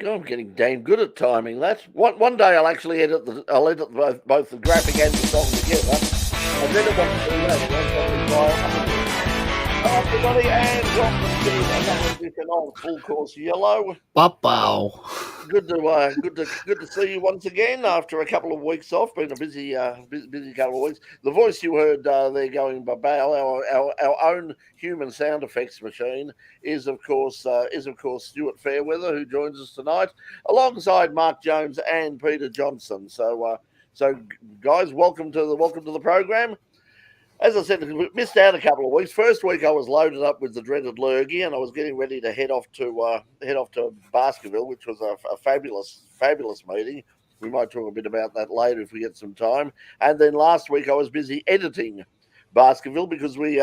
God, I'm getting damn good at timing that. One day I'll edit both the graphic and the song together, and then it won't do that. It won't suddenly fire. Hello, everybody, and welcome to another edition of Full Course Yellow. Wow. Good to see you once again after a couple of weeks off. Been a busy couple of weeks. The voice you heard there going by Bale, our own human sound effects machine, is of course Stuart Fairweather, who joins us tonight alongside Mark Jones and Peter Johnson. So guys, welcome to the program. As I said, we missed out a couple of weeks. First week I was loaded up with the dreaded lurgy, and I was getting ready to head off to Baskerville, which was a fabulous meeting. We might talk a bit about that later if we get some time. And then last week I was busy editing Baskerville because we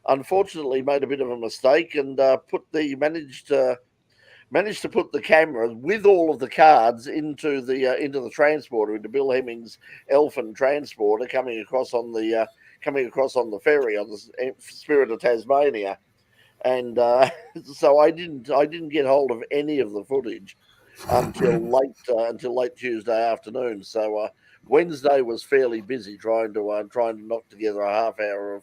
unfortunately made a bit of a mistake and managed to put the camera with all of the cards into the transporter, into Bill Hemmings' Elfin transporter coming across on the ferry on the Spirit of Tasmania, and so I didn't get hold of any of the footage until late Tuesday afternoon. So Wednesday was fairly busy trying to knock together a half hour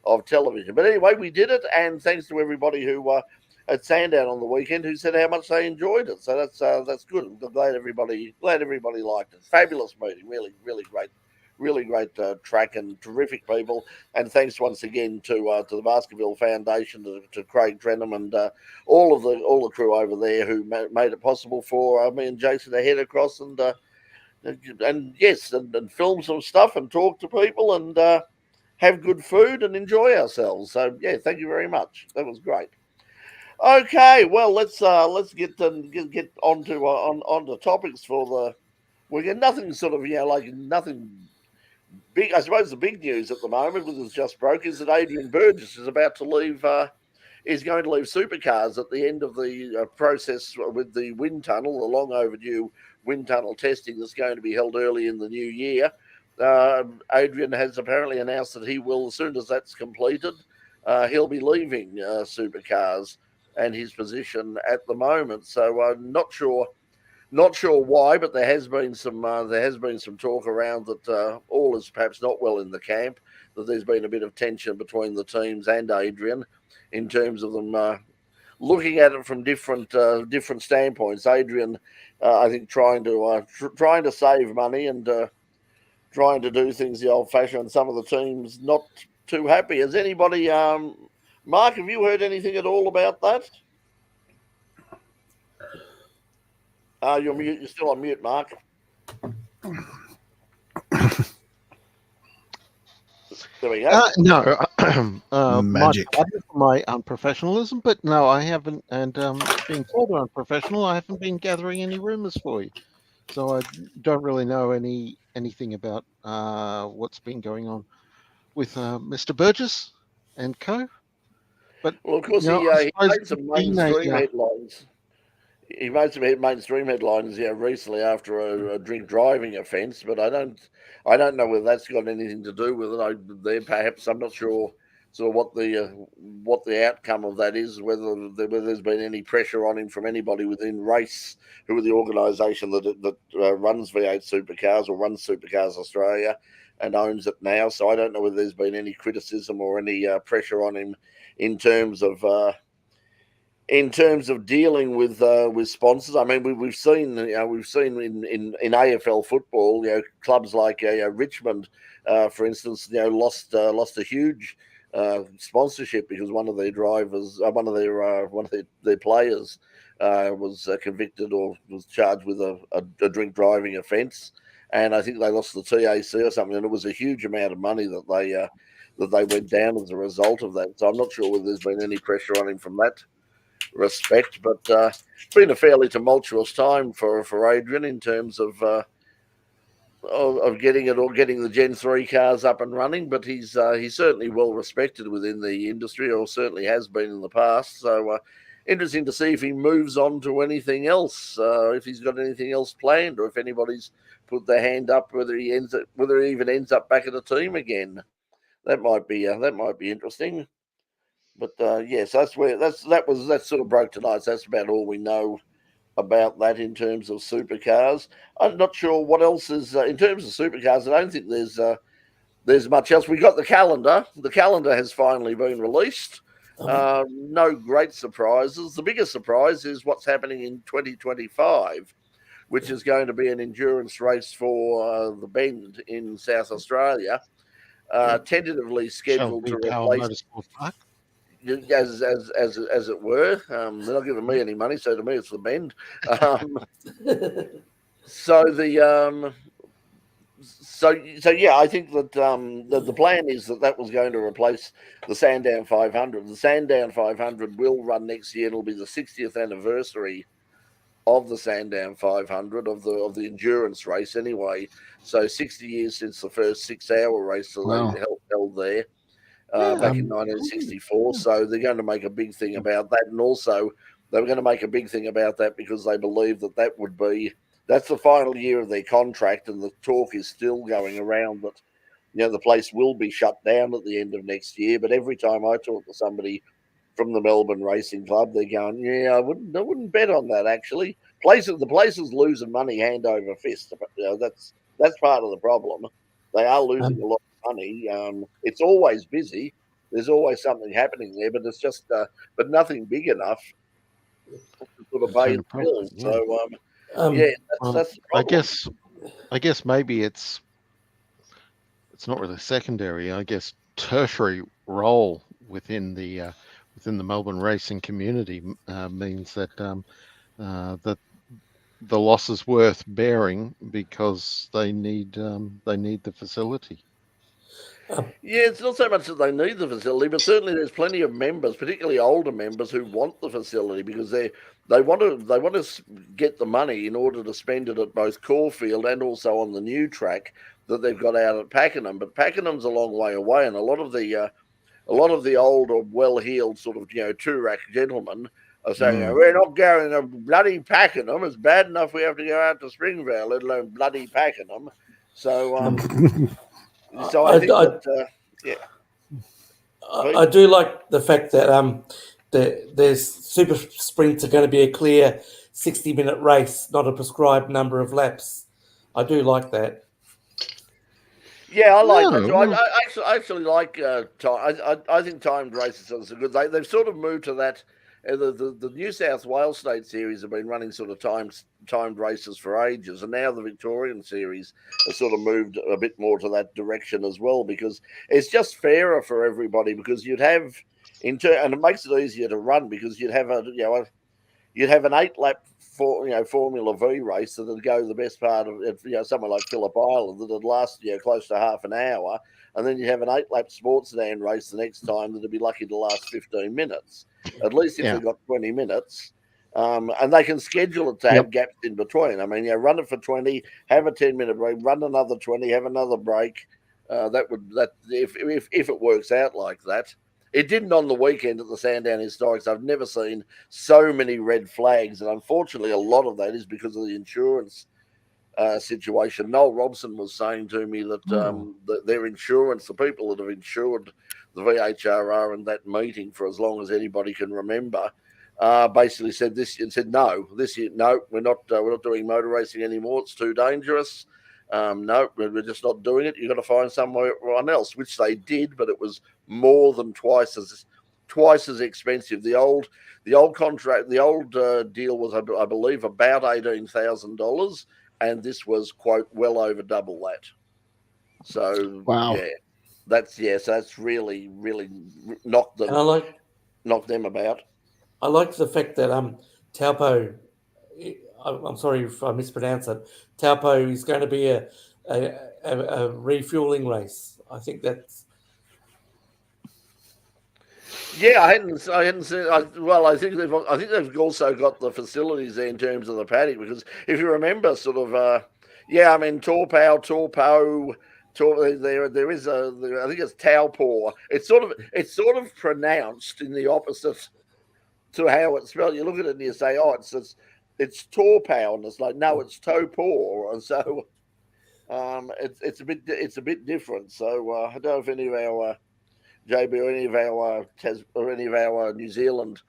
of television. But anyway, we did it, and thanks to everybody who at Sandown on the weekend who said how much they enjoyed it. So that's good. I'm glad everybody liked it. Fabulous meeting, really great track and terrific people. And thanks once again to the Baskerville Foundation, to Craig Trenham and all the crew over there who made it possible for me and Jason to head across and film some stuff and talk to people and have good food and enjoy ourselves. So yeah, thank you very much. That was great. Okay, well let's get onto topics for the. We get nothing sort of like nothing big. I suppose the big news at the moment, because it's just broke, is that Adrian Burgess is about to leave. Is going to leave Supercars at the end of the process with the wind tunnel, the long overdue wind tunnel testing that's going to be held early in the new year. Adrian has apparently announced that he will, as soon as that's completed, he'll be leaving Supercars and his position at the moment. So I'm not sure why, but there has been some talk around that all is perhaps not well in the camp. That there's been a bit of tension between the teams and Adrian in terms of them looking at it from different standpoints. Adrian, I think, trying to save money and trying to do things the old-fashioned. And some of the teams not too happy. Has anybody, Mark? Have you heard anything at all about that? You're mute. You're still on mute, Mark. There we go. No, Magic. my unprofessionalism, but no, I haven't. And being further unprofessional, I haven't been gathering any rumors for you, so I don't really know anything about what's been going on with Mr. Burgess and co. But Well, of course, you know, he made some mainstream headlines. He made some mainstream headlines, recently after a drink driving offence. But I don't know whether that's got anything to do with it. Perhaps I'm not sure sort of what the outcome of that is. Whether there's been any pressure on him from anybody within Race, who are the organisation that runs V8 Supercars or runs Supercars Australia and owns it now. So I don't know whether there's been any criticism or any pressure on him in terms of dealing with sponsors. I mean, we've seen in AFL football, clubs like Richmond, for instance, lost a huge sponsorship because one of their drivers, one of their players, was convicted or was charged with a drink driving offence, and I think they lost the TAC or something, and it was a huge amount of money that they went down as a result of that. So I'm not sure whether there's been any pressure on him from that respect, but it's been a fairly tumultuous time for Adrian in terms of getting the Gen 3 cars up and running. But he's certainly well respected within the industry, or certainly has been in the past. So interesting to see if he moves on to anything else, if he's got anything else planned, or if anybody's put their hand up, whether he even ends up back at a team again. That might be interesting. But yes, that sort of broke tonight. So that's about all we know about that in terms of supercars. I'm not sure what else is in terms of supercars. I don't think there's much else. We got the calendar. The calendar has finally been released. No great surprises. The biggest surprise is what's happening in 2025, which is going to be an endurance race for the Bend in South Australia, tentatively Shall scheduled be to Power replace, Motorsport Park. as it were. They're not giving me any money, so to me it's the Bend. Um, so the so yeah, I think that the plan is that was going to replace the Sandown 500. The Sandown 500 will run next year. It'll be the 60th anniversary of the Sandown 500 of the endurance race anyway. So 60 years since the first 6-hour race that they held there back in 1964. So they're going to make a big thing about that, and also they were going to make a big thing about that because they believe that would be that's the final year of their contract, and the talk is still going around that the place will be shut down at the end of next year. But every time I talk to somebody from the Melbourne Racing Club, they're going, "Yeah, I wouldn't bet on that actually." The place is losing money hand over fist. That's part of the problem. They are losing a lot of money. It's always busy. There's always something happening there, but it's just but nothing big enough to sort of pay the bills. So yeah, that's the problem. I guess maybe it's not really secondary. I guess tertiary role within the Melbourne racing community means that that the loss is worth bearing because they need the facility. Yeah, it's not so much that they need the facility, but certainly there's plenty of members, particularly older members, who want the facility because they want to get the money in order to spend it at both Caulfield and also on the new track that they've got out at Pakenham. But Pakenham's a long way away, and a lot of the old or well-heeled sort of two-rack gentlemen are saying, "We're not going to bloody Pakenham. It's bad enough we have to go out to Springvale, let alone bloody Pakenham." So so I think that, yeah. I do like the fact that there's super sprints are going to be a clear 60-minute race, not a prescribed number of laps. I do like that. Yeah, I like that too. I actually like time. I think timed races are good. They've sort of moved to that. The New South Wales State Series have been running sort of timed races for ages, and now the Victorian Series has sort of moved a bit more to that direction as well because it's just fairer for everybody. Because you'd have and it makes it easier to run because you'd have you'd have an 8-lap Formula V race that'd go the best part of somewhere like Phillip Island that'd last close to half an hour, and then you have an 8-lap sports sedan race the next time that'd be lucky to last 15 minutes, at least if they've got 20 minutes. And they can schedule it to have gaps in between. I mean, run it for 20, have a 10-minute break, run another 20, have another break. If it works out like that. It didn't on the weekend at the Sandown Historics. I've never seen so many red flags, and unfortunately, a lot of that is because of the insurance situation. Noel Robson was saying to me that their insurance, the people that have insured the VHRR and that meeting for as long as anybody can remember, basically said no, this year no, we're not doing motor racing anymore. It's too dangerous. No, we're just not doing it. You've got to find someone else, which they did, but it was more than twice as expensive. The old contract, the old deal was, I believe, about $18,000, and this was quote well over double that. So wow, so that's really knocked them about. I like the fact that Taupo, I'm sorry if I mispronounce it, Taupo is going to be a refueling race. I think that's. Yeah, I hadn't seen. I think they've also got the facilities there in terms of the paddock because if you remember, sort of, I mean, Torpo. There is I think it's Taupo. It's sort of pronounced in the opposite to how it's spelled. You look at it and you say, oh, it's Torpow, and it's like, no, it's Topor, and so it's a bit different. So I don't know if any of our JB or any of our New Zealand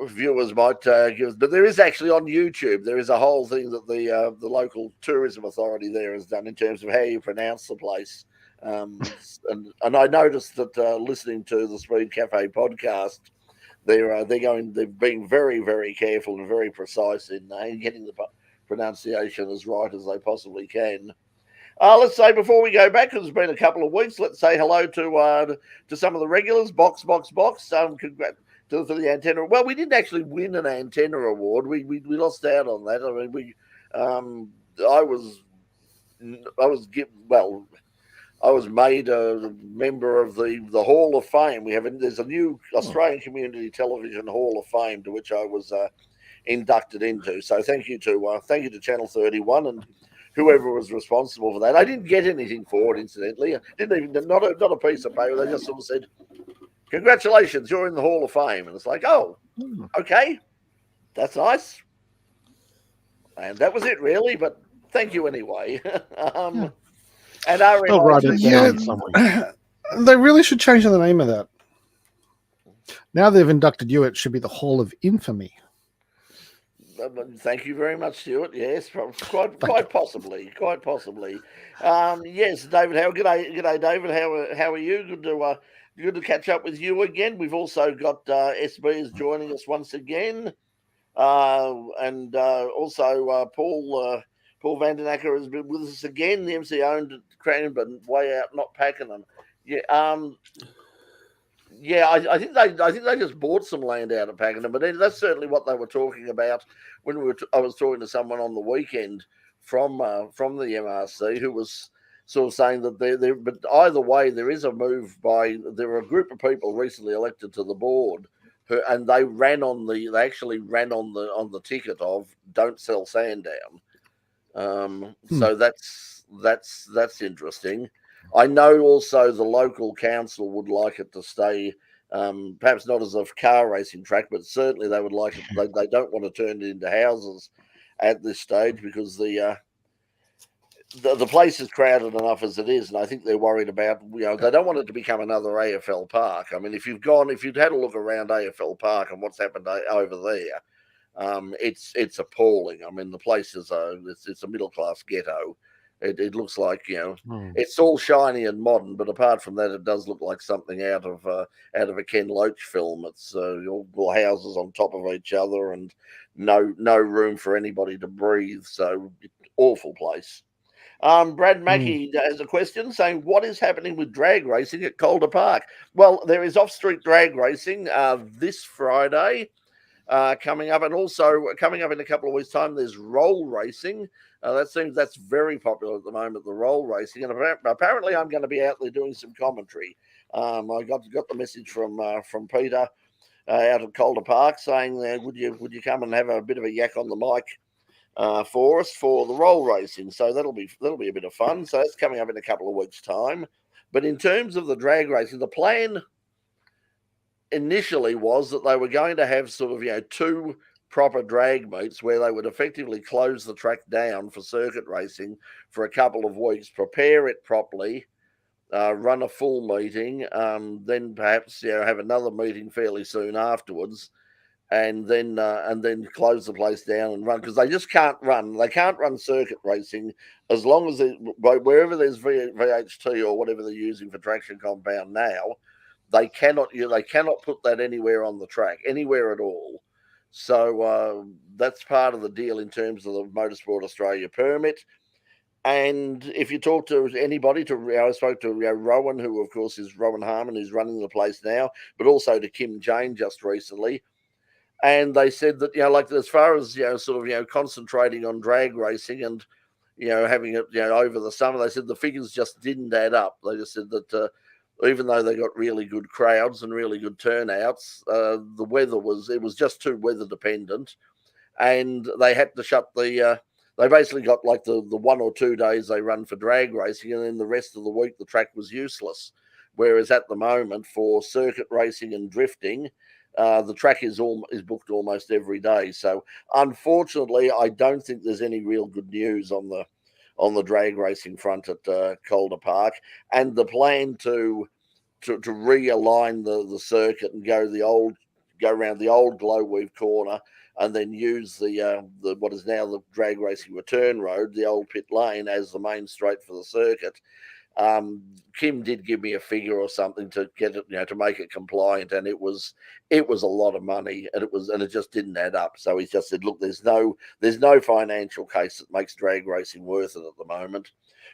viewers might give, but there is actually on YouTube. There is a whole thing that the local tourism authority there has done in terms of how you pronounce the place. And I noticed that listening to the Speed Cafe podcast, they're being very, very careful and very precise in getting the pronunciation as right as they possibly can. Let's say before we go back, because it's been a couple of weeks, let's say hello to some of the regulars. Box. Congrats to the antenna. Well, we didn't actually win an antenna award. We lost out on that. I mean, I was made a member of the Hall of Fame. There's a new Australian Community Television Hall of Fame to which I was inducted into. So thank you to Channel 31 and whoever was responsible for that. I didn't get anything for it, incidentally. I didn't even not a piece of paper. They just sort of said, "Congratulations, you're in the Hall of Fame." And it's like, oh, okay, that's nice. And that was it, really. But thank you anyway. And I'll write it down somewhere. They really should change the name of that. Now they've inducted you, it should be the Hall of Infamy. Thank you very much, Stuart. Yes, quite possibly. Yes, David Howard. G'day, David. How are you? Good to catch up with you again. We've also got SB is joining us once again, and also Paul Vandenacker has been with us again. The MC owned Cranon, but way out, not packing them. Yeah, I think they just bought some land out of Pakenham, but that's certainly what they were talking about when I was talking to someone on the weekend from the MRC who was sort of saying that there. But either way, there is a move there were a group of people recently elected to the board, and they actually ran on the ticket of don't sell Sandown. So that's interesting. I know also the local council would like it to stay, perhaps not as a car racing track, but certainly they would like it. They don't want to turn it into houses at this stage because the place is crowded enough as it is, and I think they're worried about they don't want it to become another AFL park. I mean, if you'd had a look around AFL Park and what's happened over there, it's appalling. I mean, the place is it's a middle class ghetto. It looks like it's all shiny and modern, but apart from that, it does look like something out of a Ken Loach film. It's all houses on top of each other and no room for anybody to breathe. So awful place. Brad Mackey has a question saying, "What is happening with drag racing at Calder Park?" Well, there is off-street drag racing this Friday. Coming up, and also coming up in a couple of weeks' time, there's roll racing. That's very popular at the moment, the roll racing, and apparently I'm going to be out there doing some commentary. I got the message from Peter out at Calder Park saying, "Would you come and have a bit of a yak on the mic for us for the roll racing?" So that'll be a bit of fun. So it's coming up in a couple of weeks' time. But in terms of the drag racing, the plan initially was that they were going to have sort of two proper drag meets where they would effectively close the track down for circuit racing for a couple of weeks, prepare it properly, run a full meeting, then perhaps have another meeting fairly soon afterwards, and then close the place down and run, because they just can't run. They can't run circuit racing as long as wherever there's VHT or whatever they're using for traction compound now. They cannot put that anywhere on the track, anywhere at all. So that's part of the deal in terms of the Motorsport Australia permit. And if you talk to anybody, I spoke to Rowan, who of course is Rowan Harmon, who's running the place now, but also to Kim Jane just recently. And they said that, like as far as, concentrating on drag racing and, having it, over the summer, they said the figures just didn't add up. They just said that even though they got really good crowds and really good turnouts, the weather was just too weather dependent, and they had to shut the. They basically got like the 1 or 2 days they run for drag racing, and then the rest of the week the track was useless. Whereas at the moment for circuit racing and drifting, the track is booked almost every day. So unfortunately, I don't think there's any real good news on the drag racing front at Calder Park, and the plan to realign the circuit and go the old go around the old glow weave corner and then use the what is now the drag racing return road, the old pit lane, as the main straight for the circuit. Kim did give me a figure or something to get it, to make it compliant, and it was a lot of money, and it just didn't add up. So he just said, look, there's no financial case that makes drag racing worth it at the moment,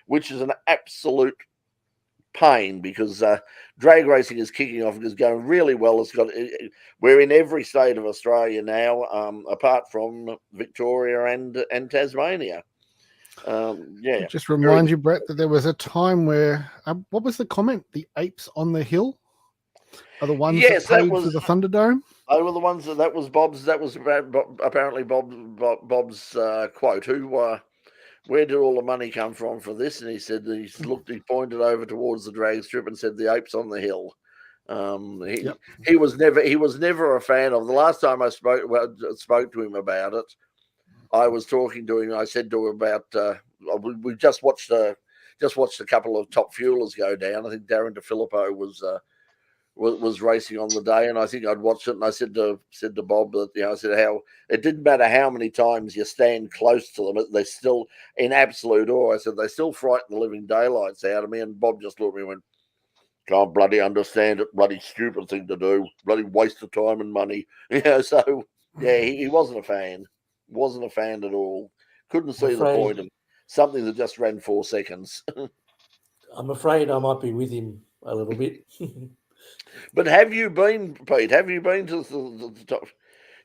which is an absolute pain, because drag racing is kicking off and is going really well. We're in every state of Australia now, apart from Victoria and Tasmania. Just remind you, Brett, that there was a time where what was the comment? The apes on the hill are the ones that paid for the Thunderdome. They were the ones that was Bob's. That was apparently Bob's quote. Where did all the money come from for this? And he said he pointed over towards the drag strip and said, the apes on the hill. He was never a fan of. The last time I spoke to him about it, I was talking to him. I said to him about we just watched a couple of top fuelers go down. I think Darren DeFilippo was racing on the day, and I think I'd watched it. And I said to Bob that I said how it didn't matter how many times you stand close to them, they're still in absolute awe. I said they still frighten the living daylights out of me. And Bob just looked at me and went, "Can't bloody understand it. Bloody stupid thing to do. Bloody waste of time and money." So yeah, he wasn't a fan. Wasn't a fan at all. Couldn't see the point of something that just ran 4 seconds. I'm afraid I might be with him a little bit. But have you been, Pete? Have you been to the top?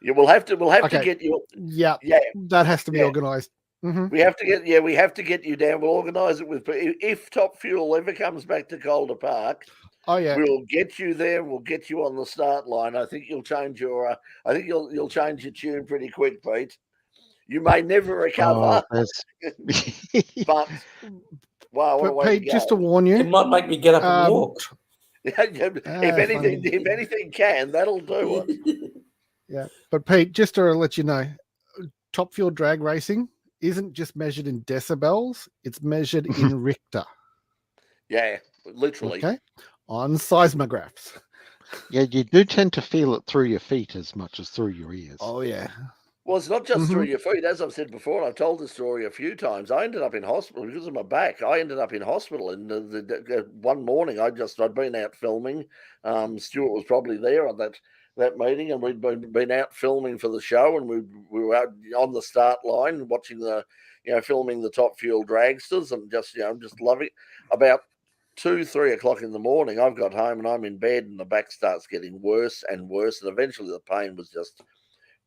Yeah, we'll have to get you. Yeah, that has to be organised. Mm-hmm. We have to get you down. We'll organise it with. If Top Fuel ever comes back to Calder Park, we'll get you there. We'll get you on the start line. I think you'll change your. You'll change your tune pretty quick, Pete. You may never recover, but Pete, just to warn you, it might make me get up and walk. If anything can, that'll do it. Yeah, but Pete, just to let you know, Top Fuel drag racing isn't just measured in decibels; it's measured in Richter. Yeah, literally. Okay, on seismographs. Yeah, you do tend to feel it through your feet as much as through your ears. Oh yeah. Well, it's not just through your feet. As I've said before, and I've told this story a few times. I ended up in hospital because of my back. I ended up in hospital, and one morning I'd been out filming. Stuart was probably there on that meeting, and we'd been out filming for the show, and we were out on the start line watching filming the Top Fuel dragsters, and just loving it. About 2-3 o'clock in the morning, I've got home and I'm in bed, and the back starts getting worse and worse, and eventually the pain was just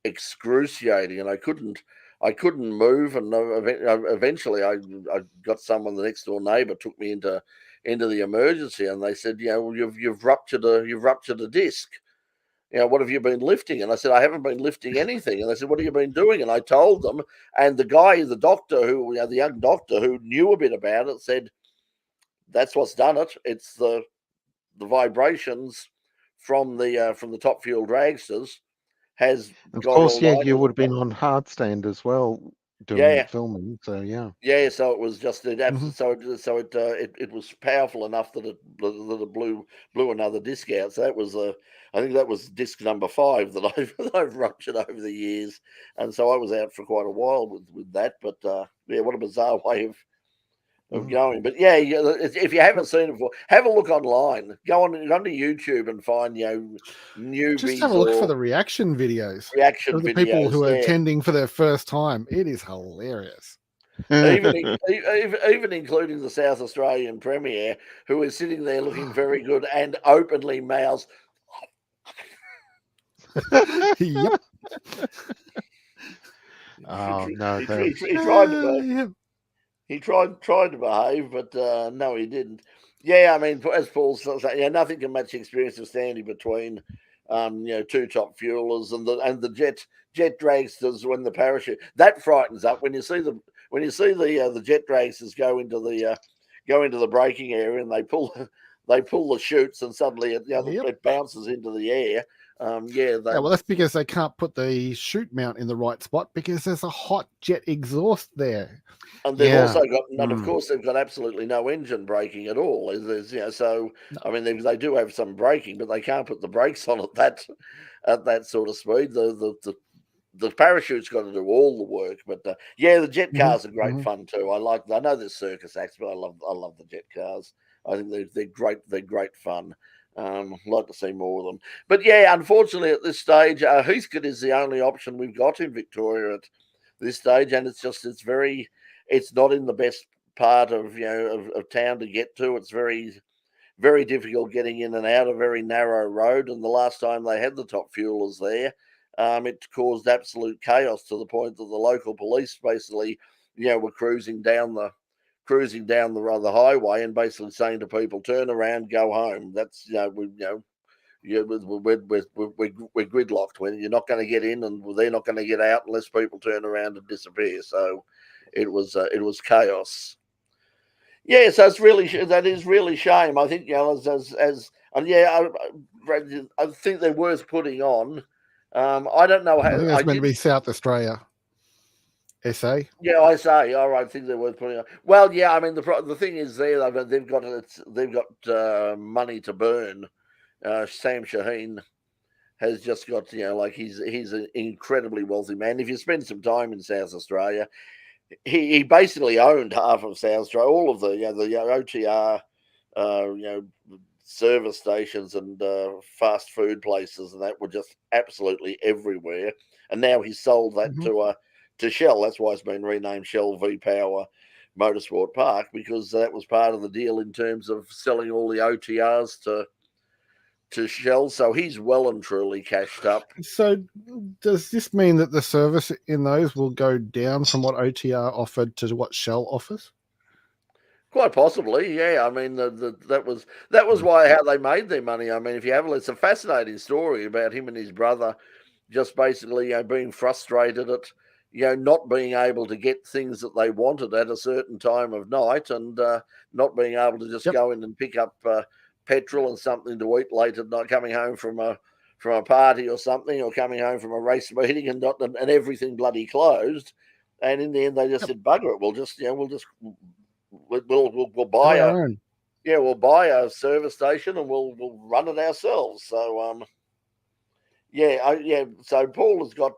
excruciating, and I couldn't move, and eventually I got someone, the next door neighbor, took me into the emergency, and they said, you've ruptured a disc. What have you been lifting? And I said, I haven't been lifting anything. And they said, what have you been doing? And I told them, and the young doctor who knew a bit about it said, that's what's done it. It's the vibrations from the Top Fuel dragsters. Of course, you would have been on hard stand as well doing filming. So so it was just it was powerful enough that it blew another disc out. So that was I think that was disc number 5 that I've ruptured over the years, and so I was out for quite a while with that. But what a bizarre way of going. But if you haven't seen it before, have a look online. Go onto YouTube and find newbies. Just have a look for the reaction videos. Of the people who are attending for their first time. It is hilarious. even including the South Australian Premier, who is sitting there looking very good and openly mouths. Yep. Oh no! He tried to. He tried to behave, but no, he didn't. Yeah, I mean, as Paul said, nothing can match the experience of standing between, 2 top fuelers and the jet dragsters when the parachute that frightens up when you see the jet dragsters go into the braking area and they pull they pull the chutes and suddenly it bounces into the air. Well, that's because they can't put the chute mount in the right spot because there's a hot jet exhaust there. And they've also got, and of course, they've got absolutely no engine braking at all. So I mean, they do have some braking, but they can't put the brakes on at that sort of speed. The parachute's got to do all the work. But the jet cars are great fun too. I know there's circus acts, but I love the jet cars. I think they're great. They're great fun. Like to see more of them. But unfortunately at this stage, Heathcote is the only option we've got in Victoria at this stage, and it's not in the best part of of town to get to. It's very, very difficult getting in and out, a very narrow road. And the last time they had the top fuelers there, it caused absolute chaos to the point that the local police basically, were cruising down the highway and basically saying to people, turn around, go home. That's we're gridlocked. When you're not going to get in and they're not going to get out unless people turn around and disappear. So it was chaos. So that is really shame. I think I think they're worth putting on. I don't know how. I think it's meant to be South Australia. SA. I say. All right, I think they're worth putting on. Well, I mean the thing is they've got money to burn. Sam Shaheen has just got he's an incredibly wealthy man. If you spend some time in South Australia, he basically owned half of South Australia, all of the OTR service stations and fast food places, and that were just absolutely everywhere. And now he's sold that to Shell. That's why it's been renamed Shell V-Power Motorsport Park, because that was part of the deal in terms of selling all the OTRs to Shell. So he's well and truly cashed up. So does this mean that the service in those will go down from what OTR offered to what Shell offers? Quite possibly, I mean, that was how they made their money. I mean, if you have it's a fascinating story about him and his brother just basically being frustrated at not being able to get things that they wanted at a certain time of night, and not being able to just go in and pick up petrol and something to eat late at night, coming home from a party or something, or coming home from a race meeting, and everything bloody closed. And in the end, they just said, "Bugger it, we'll buy a service station and we'll run it ourselves." So so Paul has got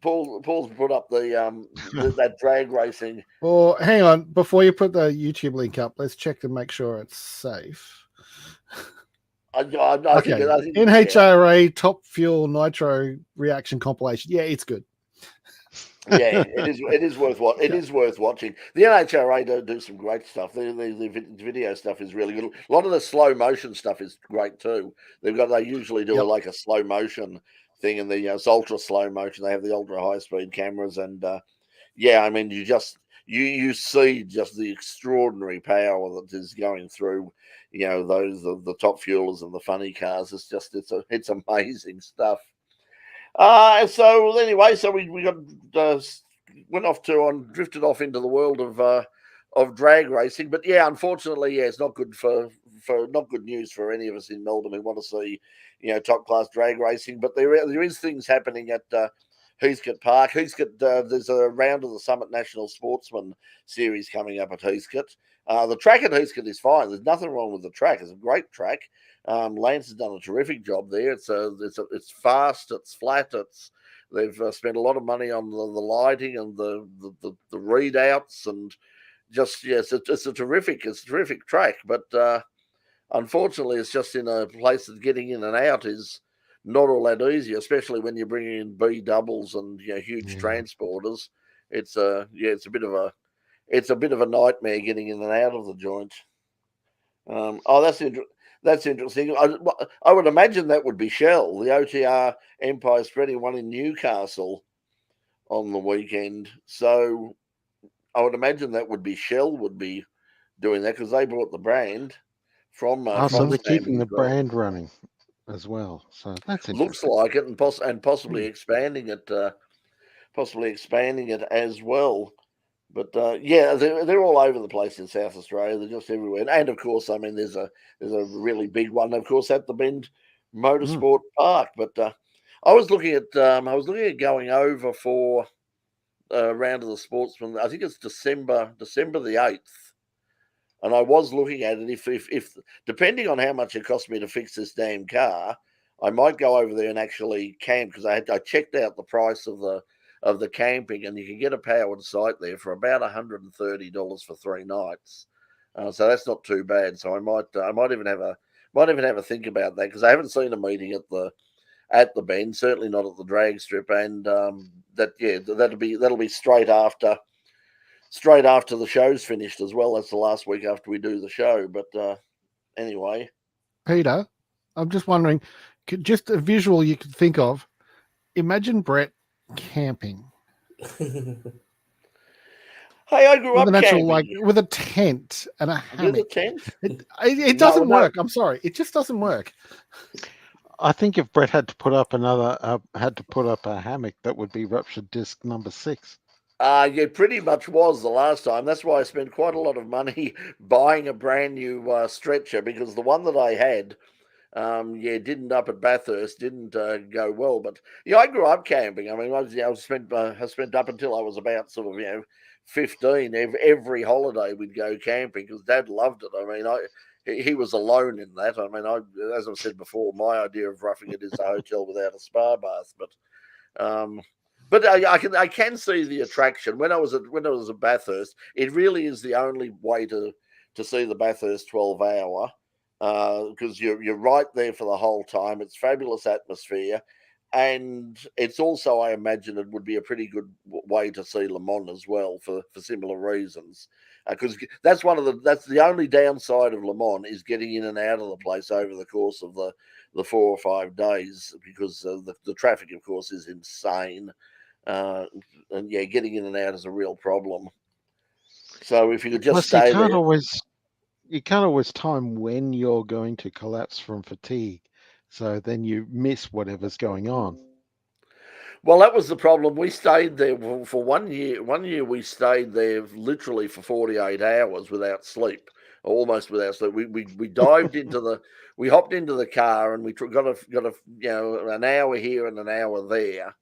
Paul's put up that drag racing. Well, hang on, before you put the YouTube link up, let's check to make sure it's safe. I think NHRA Top Fuel Nitro Reaction compilation. Yeah, it's good. It is worth watching. The NHRA do some great stuff. The video stuff is really good. A lot of the slow motion stuff is great too. They usually do a slow motion thing, and it's ultra slow motion. They have the ultra high speed cameras, and I mean you see just the extraordinary power that is going through those the top fuelers and the funny cars. It's amazing stuff. So anyway, we got drifted off into the world of drag racing, but unfortunately, it's not good not good news for any of us in Melbourne who want to see top class drag racing. But there is things happening at Heathcote Park. Heathcote, there's a round of the Summit National Sportsman Series coming up at Heathcote. The track at Heathcote is fine. There's nothing wrong with the track. It's a great track. Lance has done a terrific job there. It's fast. It's flat. They've spent a lot of money on the lighting and the readouts, and just it's a terrific track. But unfortunately, it's just in a place that getting in and out is not all that easy, especially when you're bringing in B doubles and huge transporters. It's a bit of a nightmare getting in and out of the joint. That's interesting. I would imagine that would be Shell, the OTR Empire Spreading one in Newcastle on the weekend. So I would imagine that would be Shell would be doing that, because they bought the brand from. So they're keeping the brand running as well. So that's interesting. Looks like it, and possibly expanding it. Possibly expanding it as well. But yeah, they're all over the place in South Australia. They're just everywhere, and of course, I mean, there's a really big one, of course, at the Bend Motorsport Park. But I was looking at going over for round of the Sportsman. I think it's December the 8th, and I was looking at it. If depending on how much it cost me to fix this damn car, I might go over there and actually camp, because I checked out the price of the camping, and you can get a powered site there for about $130 for 3 nights. So that's not too bad. So I might even have a think about that, because I haven't seen a meeting at the Bend, certainly not at the drag strip, and that'll be straight after the show's finished as well. That's the last week after we do the show. But anyway, Peter, I'm just wondering, just a visual you could think of. Imagine Brett camping. Hey, I grew up camping. Like with a tent and a hammock. With a tent? It doesn't work. I'm sorry, it just doesn't work. I think if Brett had to put up a hammock, that would be ruptured disc number 6. Yeah, pretty much was the last time. That's why I spent quite a lot of money buying a brand new stretcher, because the one that I had, didn't up at Bathurst, didn't go well. But yeah, I grew up camping. I mean, I spent up until I was about sort of 15. Every holiday we'd go camping, because Dad loved it. I mean, he was alone in that. I mean, as I've said before, my idea of roughing it is a hotel without a spa bath. But I can see the attraction. When I was at Bathurst, it really is the only way to see the Bathurst 12-hour, because you're right there for the whole time. It's fabulous atmosphere, and it's also, I imagine, it would be a pretty good way to see Le Mans as well for similar reasons. Because that's the only downside of Le Mans, is getting in and out of the place over the course of the 4 or 5 days, because the traffic, of course, is insane. And yeah, getting in and out is a real problem. So if you could just stay there. You can't always time when you're going to collapse from fatigue, so then you miss whatever's going on. Well, that was the problem. We stayed there for 1 year. 1 year we stayed there literally for 48 hours without sleep, almost without sleep. We dived we hopped into the car, and we got an hour here and an hour there.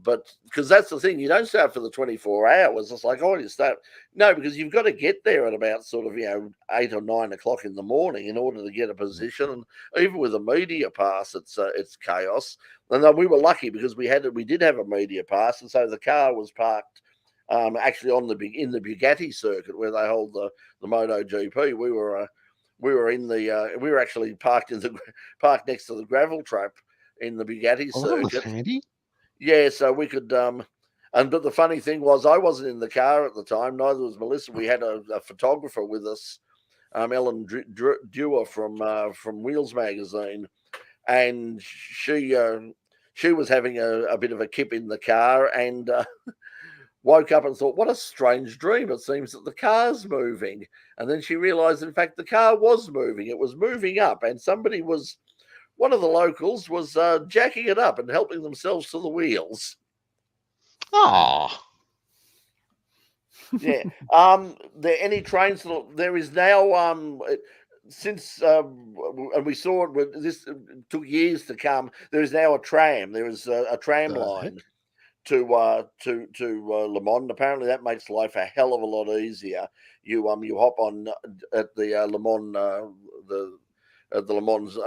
But because that's the thing, you don't start for the 24 hours. It's like, oh, you start. No, because you've got to get there at about sort of 8 or 9 o'clock in the morning in order to get a position. And even with a media pass, it's chaos. And then we were lucky, because we did have a media pass, and so the car was parked actually in the Bugatti circuit where they hold the MotoGP. We were actually parked next to the gravel trap in the Bugatti circuit. That was handy. Yeah, so we could, but the funny thing was, I wasn't in the car at the time. Neither was Melissa. We had a photographer with us, Ellen Dewar from Wheels magazine, and she was having a bit of a kip in the car, and woke up and thought, what a strange dream. It seems that the car's moving. And then she realized, in fact, the car was moving. It was moving up, and one of the locals was jacking it up and helping themselves to the wheels. Oh. Yeah. Any trains? There is now, since, and we saw it, this took years to come, there is now a tram. There is a tram line to Le Mans. Apparently that makes life a hell of a lot easier. You hop on at the Le Mans, at the Le Mans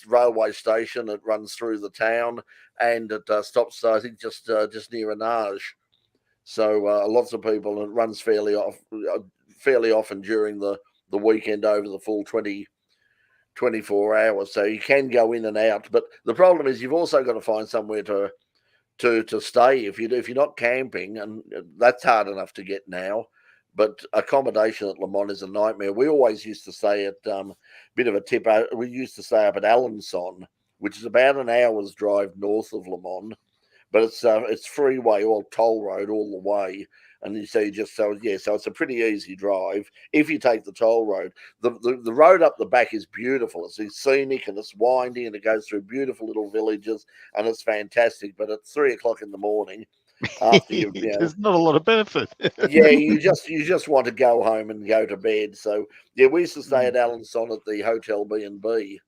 railway station. It runs through the town, and it stops, I think, just near Anage. So lots of people, and it runs fairly often during the weekend over the full 24 hours. So you can go in and out. But the problem is, you've also got to find somewhere to stay if you're not camping, and that's hard enough to get now. But accommodation at Le Mans is a nightmare. We always used to stay at bit of a tip. We used to stay up at Alençon, which is about an hour's drive north of Le Mans, but it's freeway, all toll road all the way. And so so it's a pretty easy drive if you take the toll road. The road up the back is beautiful. It's scenic, and it's windy, and it goes through beautiful little villages, and it's fantastic. But at 3 o'clock in the morning, after you know. There's not a lot of benefit. Yeah, you just want to go home and go to bed. So yeah, we used to stay at Alençon at the Hotel B&B,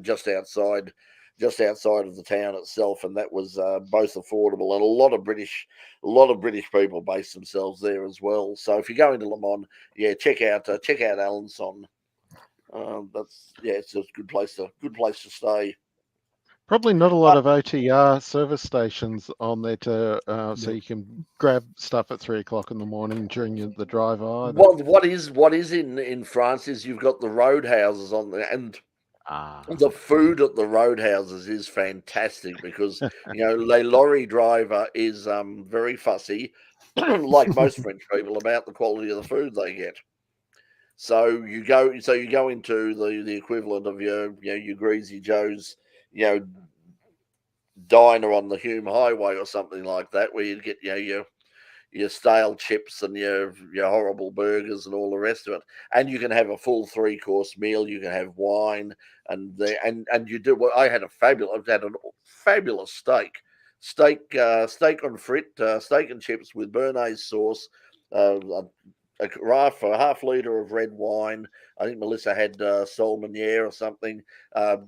just outside of the town itself, and that was both affordable, and a lot of British people based themselves there as well. So if you're going to Le Mans, yeah, check out Alençon. It's a good place to stay. Probably not a lot of OTR service stations on there so you can grab stuff at 3 o'clock in the morning during the drive either. Well, what is in France is you've got the roadhouses on there, and the food at the roadhouses is fantastic because the lorry driver is very fussy, like most French people, about the quality of the food they get. So you go into the equivalent of your Greasy Joe's diner on the Hume Highway or something like that, where you get your stale chips and your horrible burgers and all the rest of it, and you can have a full 3-course meal. You can have wine and you do. Well, I had a fabulous steak on frit, steak and chips with béarnaise sauce, a half litre of red wine. I think Melissa had Saulmonier or something.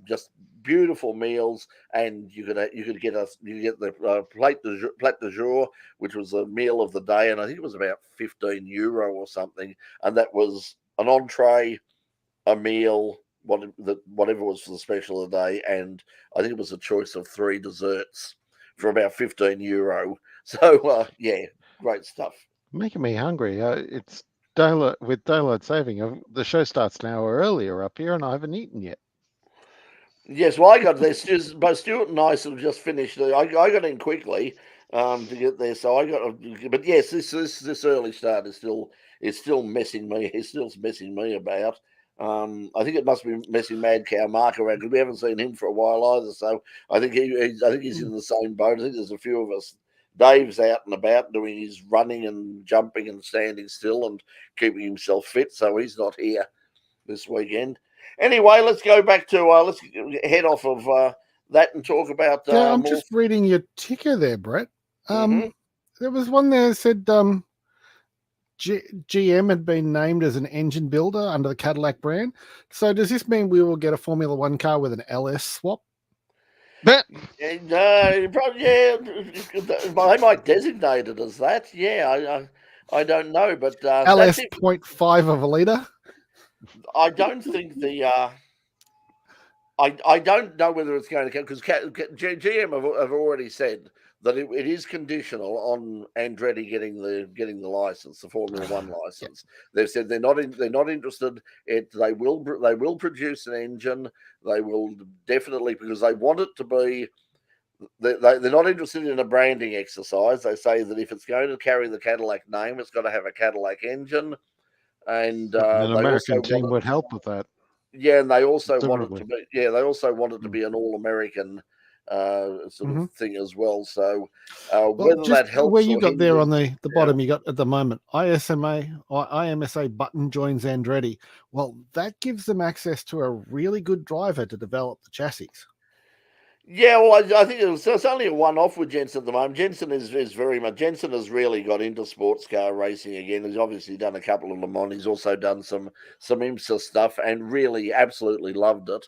Just beautiful meals, and you get the plate du jour, which was a meal of the day, and I think it was about €15 or something, and that was an entree, a meal, whatever was for the special of the day, and I think it was a choice of 3 desserts for about €15. So yeah, great stuff. Making me hungry. It's daylight saving. The show starts an hour earlier up here, and I haven't eaten yet. Yes, well, I got there. Both Stuart and I sort of just finished. I got in quickly to get there, so I got. But yes, this early start is still messing me. It's still messing me about. I think it must be messing Mad Cow Mark around because we haven't seen him for a while either. So I think he's in the same boat. I think there's a few of us. Dave's out and about doing his running and jumping and standing still and keeping himself fit, so he's not here this weekend. Anyway, let's go back to let's head off of that and talk about. I'm just reading your ticker there, Brett. There was one there that said GM had been named as an engine builder under the Cadillac brand. So does this mean we will get a Formula One car with an LS swap? Probably, yeah. They might designate it as that. Yeah, I don't know, but LS 0.5 of a litre. I don't think I don't know whether it's going to come because GM have already said that it is conditional on Andretti getting the license, the Formula One license. They've said they're not interested. They will produce an engine. They will definitely, because they want it to be. They're not interested in a branding exercise. They say that if it's going to carry the Cadillac name, it's got to have a Cadillac engine. And an American team would help with that. Yeah, and they also want it to be. Yeah, they also want it to be an all-American sort of thing as well. So whether that helps, where you got there on the bottom, you got at the moment IMSA button joins Andretti. Well, that gives them access to a really good driver to develop the chassis. Yeah, well, I think it's only a one-off with Jensen at the moment. Jensen has really got into sports car racing again. He's obviously done a couple of Le Mans. He's also done some IMSA stuff and really absolutely loved it.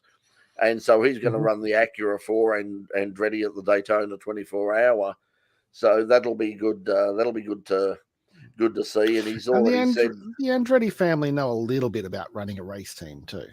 And so he's going to run the Acura 4 and Andretti at the Daytona 24-hour. So that'll be good. That'll be good to see. And he's already said the Andretti family know a little bit about running a race team too.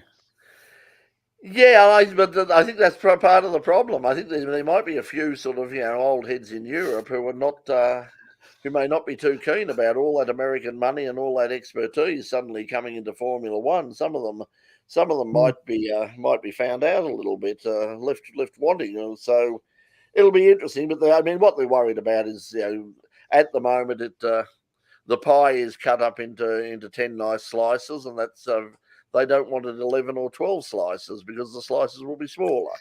Yeah, but I think that's part of the problem. I think there might be a few sort of old heads in Europe who are not who may not be too keen about all that American money and all that expertise suddenly coming into Formula One. Some of them might be found out a little bit, left wanting. So it'll be interesting. But what they're worried about is at the moment the pie is cut up into 10 nice slices, and that's. They don't want it 11 or 12 slices because the slices will be smaller.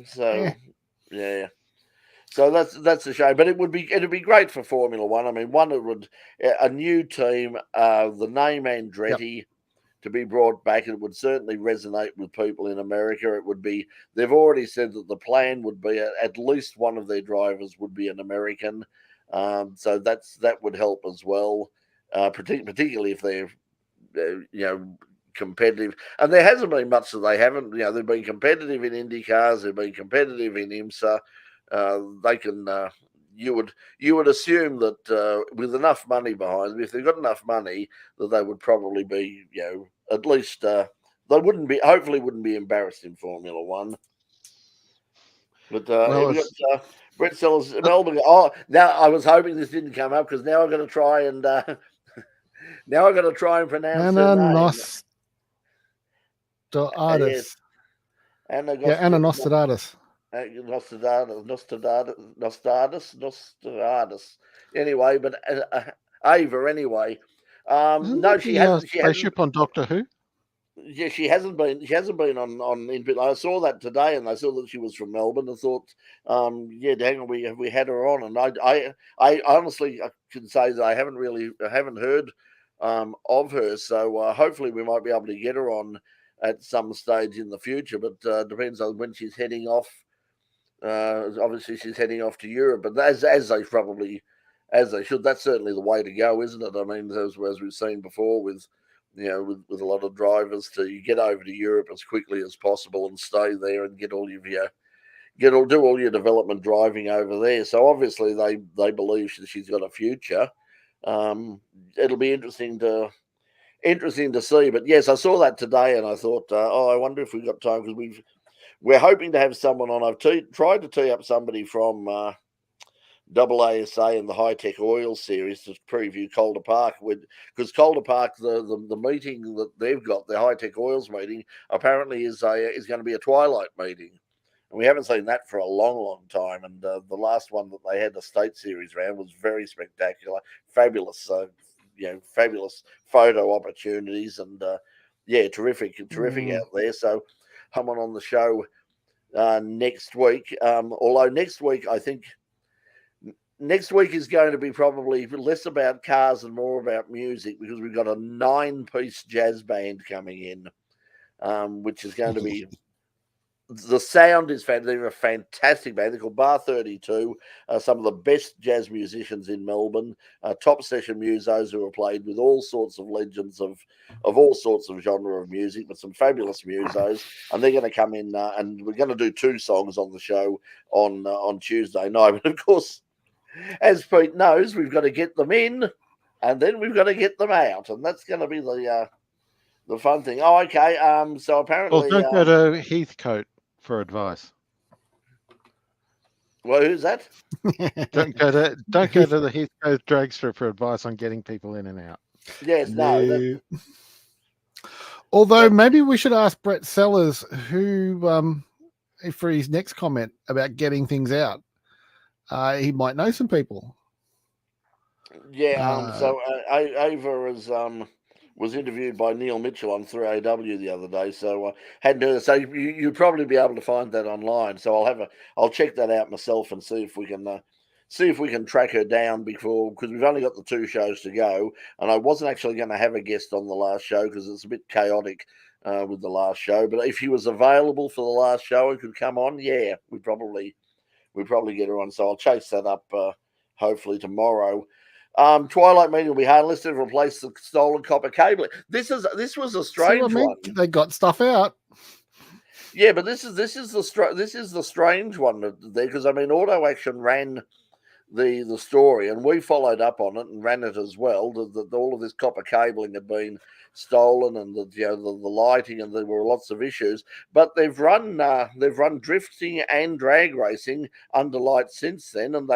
So, yeah. So that's a shame. But it'd be great for Formula One. I mean, a new team, the name Andretti, to be brought back. It would certainly resonate with people in America. It would be, they've already said that the plan would be at least one of their drivers would be an American. So that would help as well, particularly if they're, competitive. And there hasn't been much that they haven't. They've been competitive in Indy cars. They've been competitive in IMSA. They can. You would assume that with enough money behind them, if they've got enough money, that they would probably be, at least they hopefully wouldn't be embarrassed in Formula One. But we've got Brett Sellers, Melbourne. Oh, now I was hoping this didn't come up because now I'm going to try and pronounce her name. Nostradamus. Anna Nostradamus. Nostradamus. Anyway, but Ava. Anyway, no, she hasn't. Spaceship on Doctor Who. Yeah, she hasn't been. She hasn't been on Input. I saw that today, and I saw that she was from Melbourne. I thought, dang, we had her on, and I honestly I can say that I haven't heard of her. So hopefully we might be able to get her on at some stage in the future. But depends on when she's heading off. Obviously, she's heading off to Europe, but as they should. That's certainly the way to go, isn't it? I mean, as we've seen before with a lot of drivers, to get over to Europe as quickly as possible and stay there and do all your development driving over there. So obviously they believe she's got a future. It'll be interesting to see. But yes, I saw that today and I thought, I wonder if we've got time, because we're hoping to have someone on. I've tried to tee up somebody from AASA and the High Tech Oil series to preview Calder Park, because Calder Park, the meeting that they've got, the High Tech Oils meeting, apparently is going to be a twilight meeting, and we haven't seen that for a long time. And the last one that they had, the State Series round, was very spectacular, fabulous. Fabulous photo opportunities, and terrific out there. So, someone on the show next week. Although next week, I think. Next week is going to be probably less about cars and more about music, because we've got a 9-piece jazz band coming in, which is going to be. The sound is fantastic. They're a fantastic band. They're called Bar 32. Some of the best jazz musicians in Melbourne. Top session musos who have played with all sorts of legends of all sorts of genre of music, but some fabulous musos. And they're going to come in, and we're going to do 2 songs on the show on Tuesday night. But of course, as Pete knows, we've got to get them in, and then we've got to get them out, and that's going to be the fun thing. Oh, okay. So apparently, well, don't go to Heathcote for advice. Well, who's that? Don't go to the Heathcote drag strip for advice on getting people in and out. Yes, no. Although maybe we should ask Brett Sellers who, for his next comment about getting things out. He might know some people. Yeah. So Ava was interviewed by Neil Mitchell on 3AW the other day, so hadn't heard it. So you'd probably be able to find that online. So I'll check that out myself and see if we can track her down because we've only got the 2 shows to go, and I wasn't actually going to have a guest on the last show because it's a bit chaotic with the last show. But if he was available for the last show and could come on, yeah, we'd probably get her on. So I'll chase that up hopefully tomorrow. Twilight meeting will be harmless to replace the stolen copper cabling. This was a strange one. They got stuff out. Yeah, but this is the strange one there, because I mean, Auto Action ran the story, and we followed up on it and ran it as well. That all of this copper cabling had been stolen, and the lighting, and there were lots of issues. But they've run drifting and drag racing under lights since then, and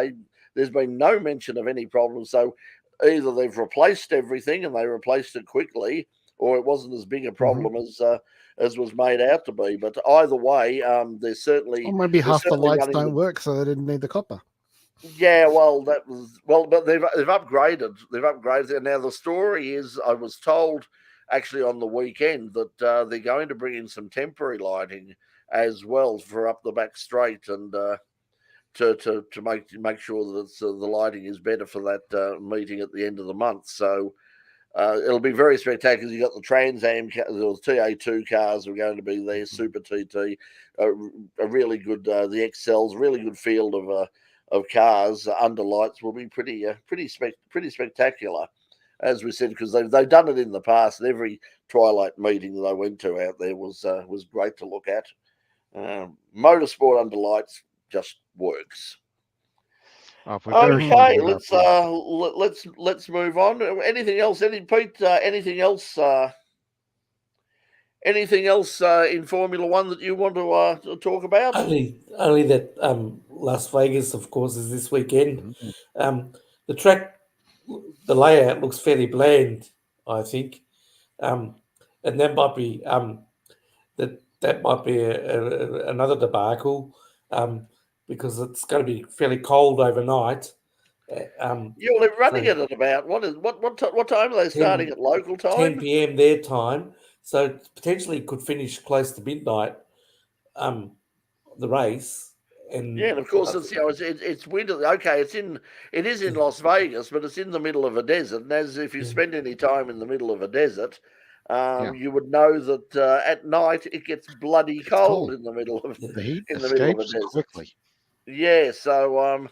there's been no mention of any problems. So either they've replaced everything and they replaced it quickly, or it wasn't as big a problem as was made out to be. But either way, there's certainly. Or maybe half the lights don't work, so they didn't need the copper. Yeah, but they've upgraded. They've upgraded it. Now the story is, I was told actually on the weekend that they're going to bring in some temporary lighting as well for up the back straight, and to make sure that the lighting is better for that meeting at the end of the month. So it'll be very spectacular. You got the Trans Am, the TA2 cars are going to be there, Super TT, a really good the XLs, really good field of cars under lights will be pretty spectacular, as we said, because they've done it in the past. And every Twilight meeting that I went to out there was great to look at. Motorsport under lights just works. Okay, let's move on. Anything else? Anything else in Formula One that you want to talk about? Only that Las Vegas, of course, is this weekend. The track, the layout looks fairly bland, I think, and that might be that might be another debacle. Because it's going to be fairly cold overnight. They're running it at about what time are they starting at local time? 10 p.m. their time, so potentially could finish close to midnight. The race, and of course it's winter. Okay, it is in Las Vegas, but it's in the middle of a desert. And as if you spend any time in the middle of a desert, you would know that at night it gets bloody cold in the middle of the heat in the middle of a desert. Quickly. Yeah, so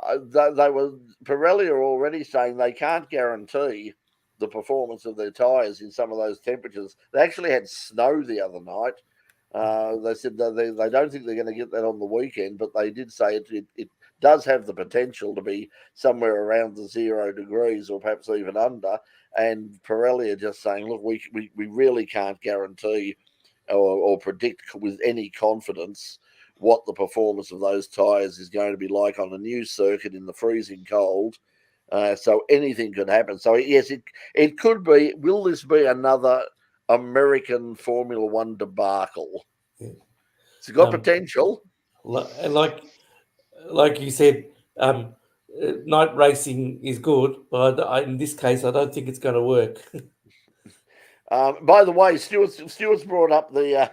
they were Pirelli are already saying they can't guarantee the performance of their tyres in some of those temperatures. They actually had snow the other night. They said they don't think they're going to get that on the weekend, but they did say it does have the potential to be somewhere around the 0 degrees or perhaps even under. And Pirelli are just saying, look, we really can't guarantee or predict with any confidence what the performance of those tyres is going to be like on a new circuit in the freezing cold. So anything could happen. So yes, it could be. Will this be another American Formula One debacle? Yeah. It's got potential. And like you said, night racing is good, but in this case, I don't think it's going to work. By the way, Stuart's brought up the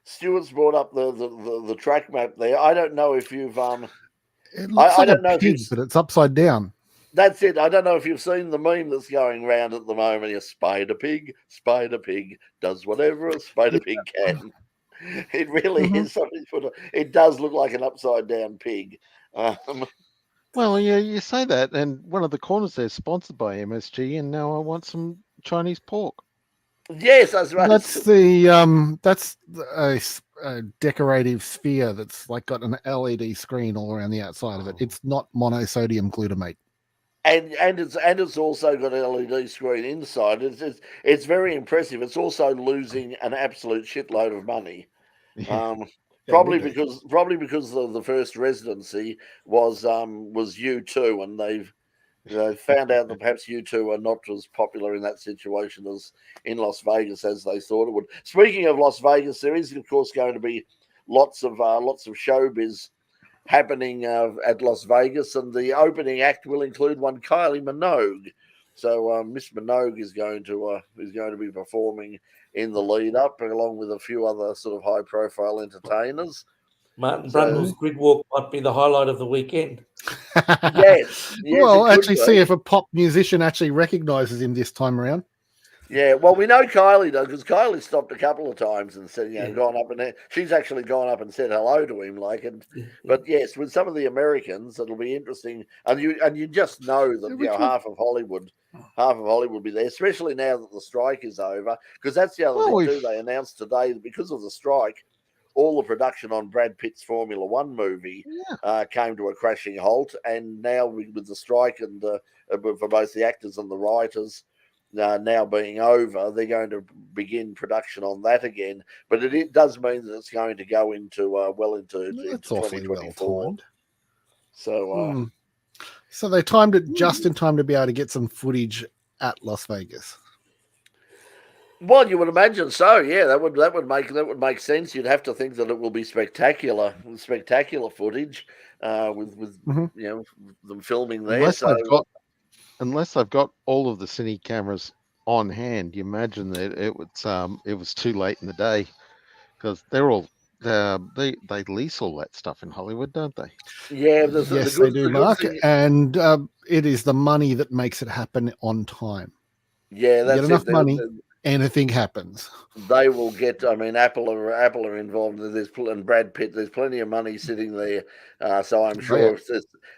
the track map there. I don't know if you've It looks like a pig, but it's upside down. That's it. I don't know if you've seen the meme that's going around at the moment. A spider pig does whatever a spider pig can. It really is something. It does look like an upside down pig. Well, yeah, you say that, and one of the corners there is sponsored by MSG, and now I want some Chinese pork. Yes, that's right. That's a decorative sphere that's like got an LED screen all around the outside of it. It's not monosodium glutamate. And it's also got an LED screen inside. It's very impressive. It's also losing an absolute shitload of money. Probably because the first residency was U2, and they've found out that perhaps U2 are not as popular in that situation as in Las Vegas as they thought it would. Speaking of Las Vegas, there is of course going to be lots of showbiz happening at Las Vegas, and the opening act will include one Kylie Minogue. So Miss Minogue is going to be performing in the lead up, along with a few other sort of high profile entertainers. Martin Brundle's grid walk might be the highlight of the weekend. Yes. Well, actually, see if a pop musician actually recognises him this time around. Yeah, well, we know Kylie does, because Kylie stopped a couple of times and said, gone up, and she's actually gone up and said hello to him, But yes, with some of the Americans, it'll be interesting, and you just know that half of Hollywood will be there, especially now that the strike is over, because that's the other thing too. They announced today that because of the strike, all the production on Brad Pitt's Formula One movie came to a crashing halt, and now with the strike and for both the actors and the writers. Now being over, they're going to begin production on that again. But it does mean that it's going to go into into 2024. So they timed it just in time to be able to get some footage at Las Vegas. Well, you would imagine so. Yeah, that would make sense. You'd have to think that it will be spectacular footage with them filming there. Unless I've got all of the cine cameras on hand, you imagine that it was too late in the day, because they're all they lease all that stuff in Hollywood, don't they? Yeah, they do, Mark. And it is the money that makes it happen on time. Yeah, that's get enough money, anything happens. They will get. I mean, Apple are involved. And Brad Pitt. There's plenty of money sitting there, so I'm sure.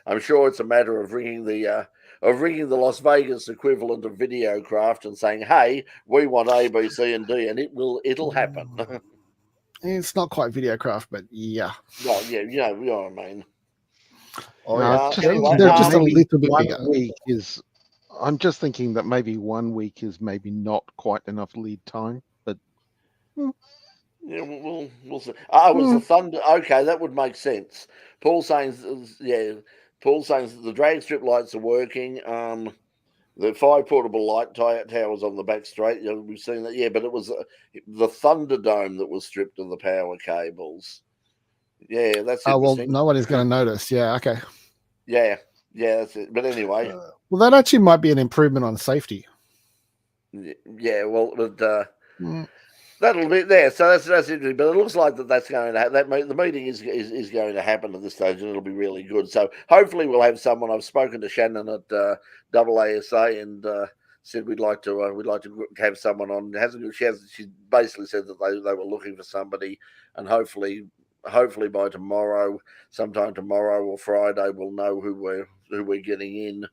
I'm sure it's a matter of ringing the Las Vegas equivalent of Videocraft and saying, "Hey, we want A, B, C, and D," and it'll happen. It's not quite Videocraft, but yeah. Well, yeah, you know what I mean. Oh yeah, anyway, they're just a little bit bigger. I'm just thinking that maybe 1 week is maybe not quite enough lead time, but yeah, we'll see. It was the Thunder. Okay, that would make sense. Paul saying, Paul saying the drag strip lights are working. The 5 portable light towers on the back straight. We've seen that. Yeah, but it was the Thunderdome that was stripped of the power cables. Yeah, that's interesting. Well, nobody's going to notice. Yeah, okay. Yeah, that's it. But anyway, well, that actually might be an improvement on safety. Yeah, well, that'll be there. So that's interesting. But it looks like that's going to happen. The meeting is going to happen at this stage, and it'll be really good. So hopefully we'll have someone. I've spoken to Shannon at AEST and said we'd like to have someone on. She basically said that they were looking for somebody, and hopefully by tomorrow, sometime tomorrow or Friday, we'll know who we're getting in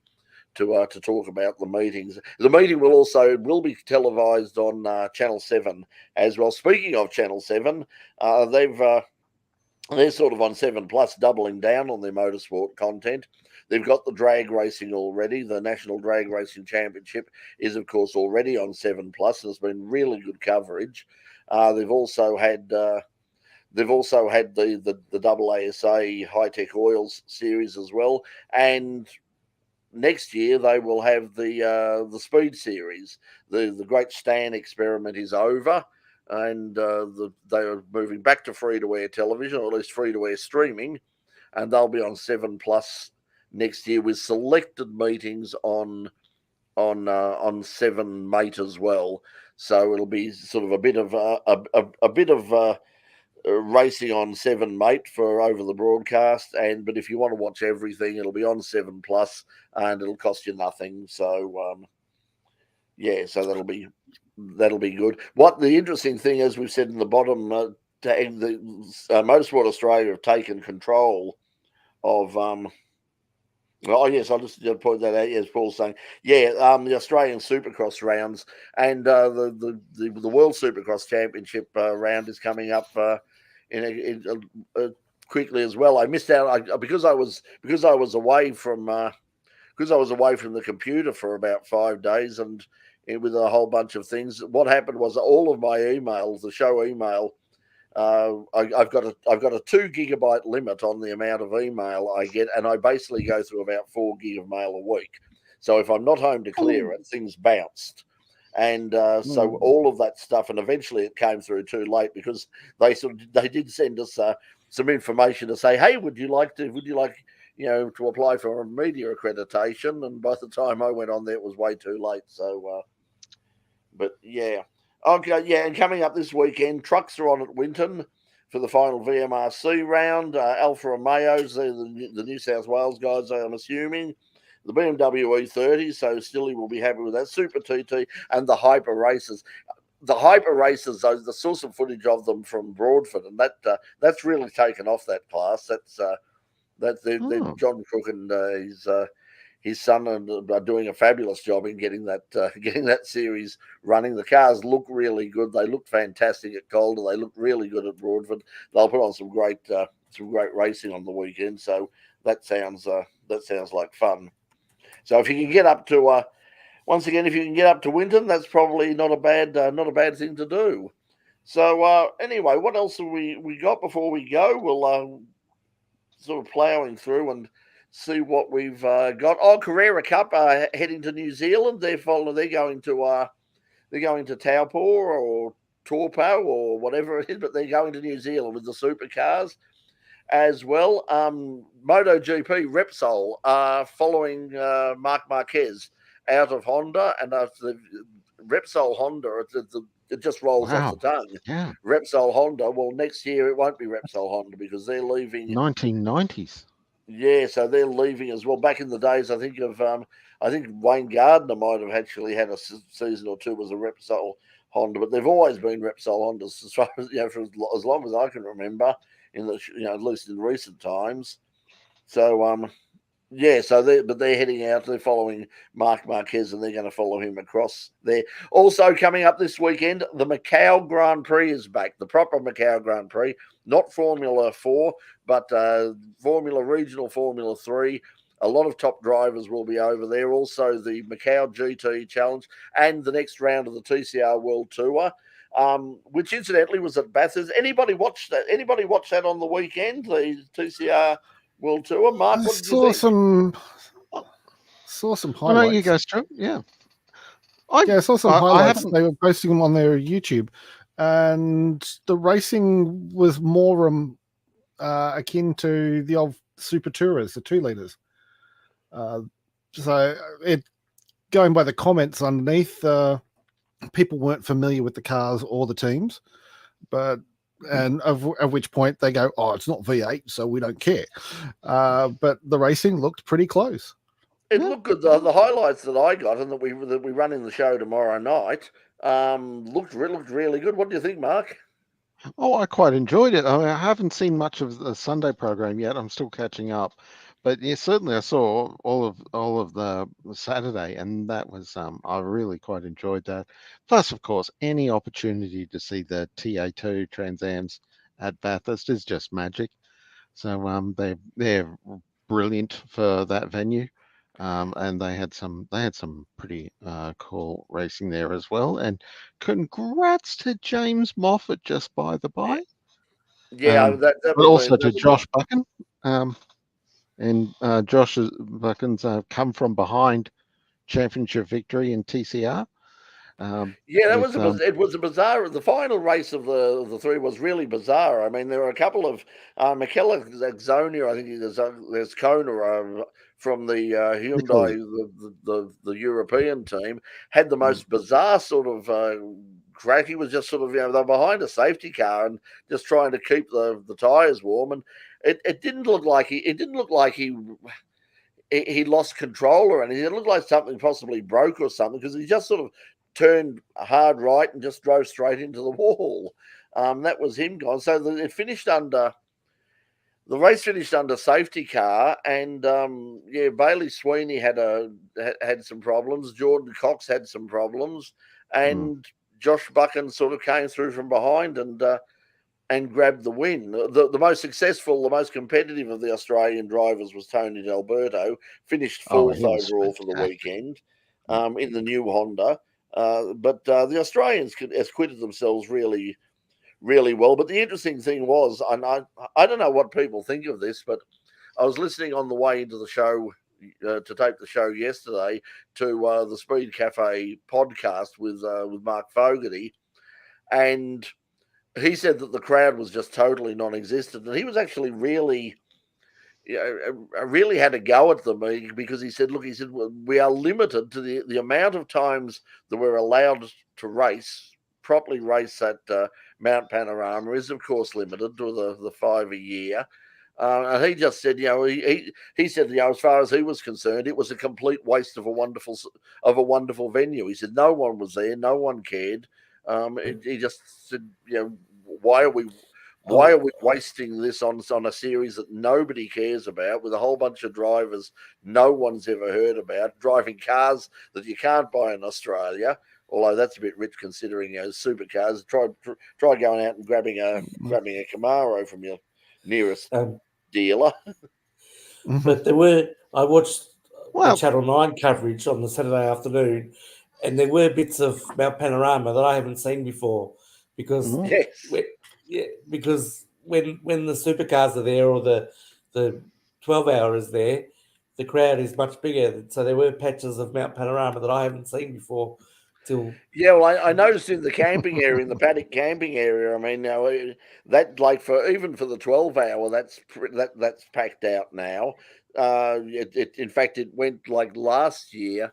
to talk about the meetings. The meeting will be televised on Channel 7 as well. Speaking of Channel 7, they're sort of on 7 Plus, doubling down on their motorsport content. They've got the drag racing already. The National Drag Racing Championship is, of course, already on 7 Plus. There's been really good coverage. They've also had the AASA High Tech Oils series as well, and next year they will have the Speed series. The Great Stan experiment is over, and they are moving back to free-to-air television, or at least free-to-air streaming, and they'll be on 7 Plus next year with selected meetings on 7 Mate as well. So it'll be sort of a bit of racing on 7 Mate for over the broadcast, but if you want to watch everything, it'll be on 7 Plus, and it'll cost you nothing. So so that'll be good. What the interesting thing, as we've said in the bottom, Motorsport Australia have taken control of. Oh yes, I'll just point that out. Yes, Paul's saying, the Australian Supercross rounds and the World Supercross Championship round is coming up quickly as well. I missed out because I was away from the computer for about 5 days and with a whole bunch of things. What happened was all of my emails, the show email. I've got a 2 gigabyte limit on the amount of email I get, and I basically go through about 4 gig of mail a week. So if I'm not home to clear it, things bounced, and so all of that stuff, and eventually it came through too late because they did send us some information to say, hey, would you like to apply for a media accreditation? And by the time I went on there, it was way too late. So, but yeah. Okay, yeah, and coming up this weekend, trucks are on at Winton for the final VMRC round. Alfa Romeo's, the New South Wales guys, I'm assuming. The BMW E30, so Stilly will be happy with that. Super TT and the Hyper Racers. The Hyper Racers, I saw some footage of them from Broadford, and that's really taken off that class. That's John Cook and his son are doing a fabulous job in getting that series running. The cars look really good. They look fantastic at Calder. They look really good at Broadford. They'll put on some great racing on the weekend. So that sounds like fun. So if you can get up to Winton, that's probably not a bad thing to do. So anyway, what else have we got before we go? We'll sort of ploughing through and see what we've got. Carrera Cup heading to New Zealand. They're going to Taupo or Taupo or whatever it is, but they're going to New Zealand with the supercars as well. MotoGP Repsol following Marc Marquez out of Honda, and the Repsol Honda, it just rolls off the tongue. Yeah. Repsol Honda. Well, next year it won't be Repsol Honda because they're leaving 1990s. Yeah, so they're leaving as well. Back in the days, I think Wayne Gardner might have actually had a season or two as a Repsol Honda, but they've always been Repsol Hondas as far as for as long as I can remember. In the at least in recent times. So yeah, so they're heading out. They're following Marc Marquez, and they're going to follow him across there. Also coming up this weekend, the Macau Grand Prix is back. The proper Macau Grand Prix, not Formula 4, but Regional Formula 3. A lot of top drivers will be over there. Also, the Macau GT Challenge and the next round of the TCR World Tour. Which incidentally was at Bathurst. Anybody watch that? Anybody watch that on the weekend? The TCR World Tour. Mark, what did you think? Saw some highlights. Oh, no, you go straight. Yeah. I saw some highlights. They were posting them on their YouTube, and the racing was more akin to the old Super Tourers, the 2 liters. So going by the comments underneath, people weren't familiar with the cars or the teams, and at which point they go, "Oh, it's not V8, so we don't care." But the racing looked pretty close. It looked good. The highlights that I got and that we run in the show tomorrow night looked really good. What do you think, Mark? Oh, I quite enjoyed it. I mean, I haven't seen much of the Sunday program yet. I'm still catching up, but yeah, certainly I saw all of the Saturday, and that was I really quite enjoyed that. Plus, of course, any opportunity to see the TA2 Transams at Bathurst is just magic. So they're brilliant for that venue. And they had some pretty cool racing there as well. And congrats to James Moffat, just by the by. Yeah, but also to Josh Buchan. And Josh Buchan's come from behind championship victory in TCR. It was a bizarre. The final race of the 3 was really bizarre. I mean, there were a couple of Michele Axonia, I think there's Kona from the Hyundai, the European team, had the most bizarre sort of crack. He was just sort of they're behind a safety car and just trying to keep the tires warm, and it didn't look like he lost control or anything. It looked like something possibly broke or something because he just sort of turned hard right and just drove straight into the wall. That was him gone. So the race finished under safety car, and Bailey Sweeney had some problems. Jordan Cox had some problems, and Josh Buchan sort of came through from behind and grabbed the win. The most successful, the most competitive of the Australian drivers was Tony D'Alberto, finished 4th overall for the weekend in the new Honda. But the Australians acquitted themselves really, really well. But the interesting thing was, and I don't know what people think of this, but I was listening on the way into the show to tape the show yesterday to the Speed Cafe podcast with Mark Fogarty, and he said that the crowd was just totally non-existent, and he was actually really had a go at them because he said, we are limited to the amount of times that we're allowed to properly race at Mount Panorama is, of course, limited to the 5 a year. And he just said, he said, as far as he was concerned, it was a complete waste of a wonderful venue. He said no one was there, no one cared. He just said, why are we wasting this on a series that nobody cares about, with a whole bunch of drivers no one's ever heard about, driving cars that you can't buy in Australia? Although that's a bit rich considering supercars. Try going out and grabbing a Camaro from your nearest dealer. But I watched the Channel 9 coverage on the Saturday afternoon, and there were bits of Mount Panorama that I haven't seen before because because when the supercars are there or the 12-hour is there, the crowd is much bigger. So there were patches of Mount Panorama that I haven't seen before. I noticed in the camping area, in the paddock camping area. I mean, now that even for the 12-hour, that's packed out now. In fact, it went like last year.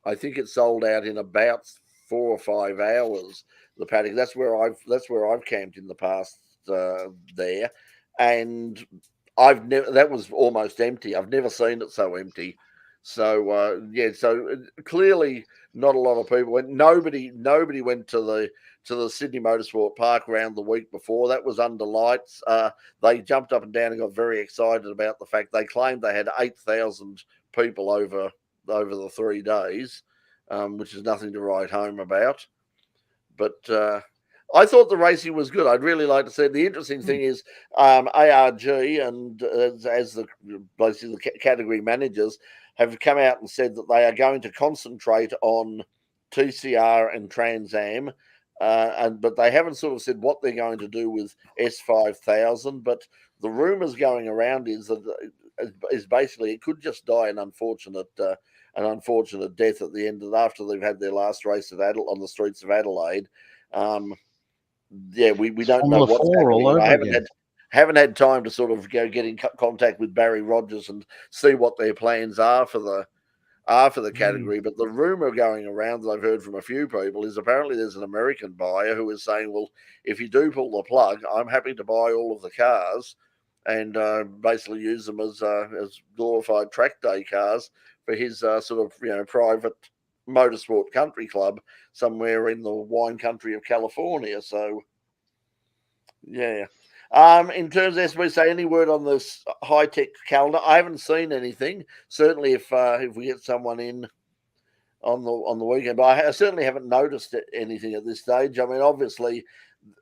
I think it sold out in about 4 or 5 hours. The paddock. That's where I've camped in the past there, and that was almost empty. I've never seen it so empty. So so clearly not a lot of people went. Nobody went to the Sydney Motorsport Park round the week before. That was under lights. They jumped up and down and got very excited about the fact they claimed they had 8,000 people over the 3 days, which is nothing to write home about. But I thought the racing was good. I'd really like to see it. The interesting thing is ARG and as basically the category managers have come out and said that they are going to concentrate on TCR and Trans Am, but they haven't sort of said what they're going to do with S5000. But the rumours going around is basically it could just die an unfortunate death at the end after they've had their last race on the streets of Adelaide. We don't know what's happening. I haven't had time to sort of get in contact with Barry Rogers and see what their plans are for the category. But the rumor going around that I've heard from a few people is apparently there's an American buyer who is saying, well, if you do pull the plug, I'm happy to buy all of the cars and basically use them as glorified track day cars for his sort of private motorsport country club somewhere in the wine country of California. So yeah. In terms of SBC, any word on this high-tech calendar? I haven't seen anything. Certainly if we get someone in on the weekend, but I certainly haven't noticed anything at this stage. I mean, obviously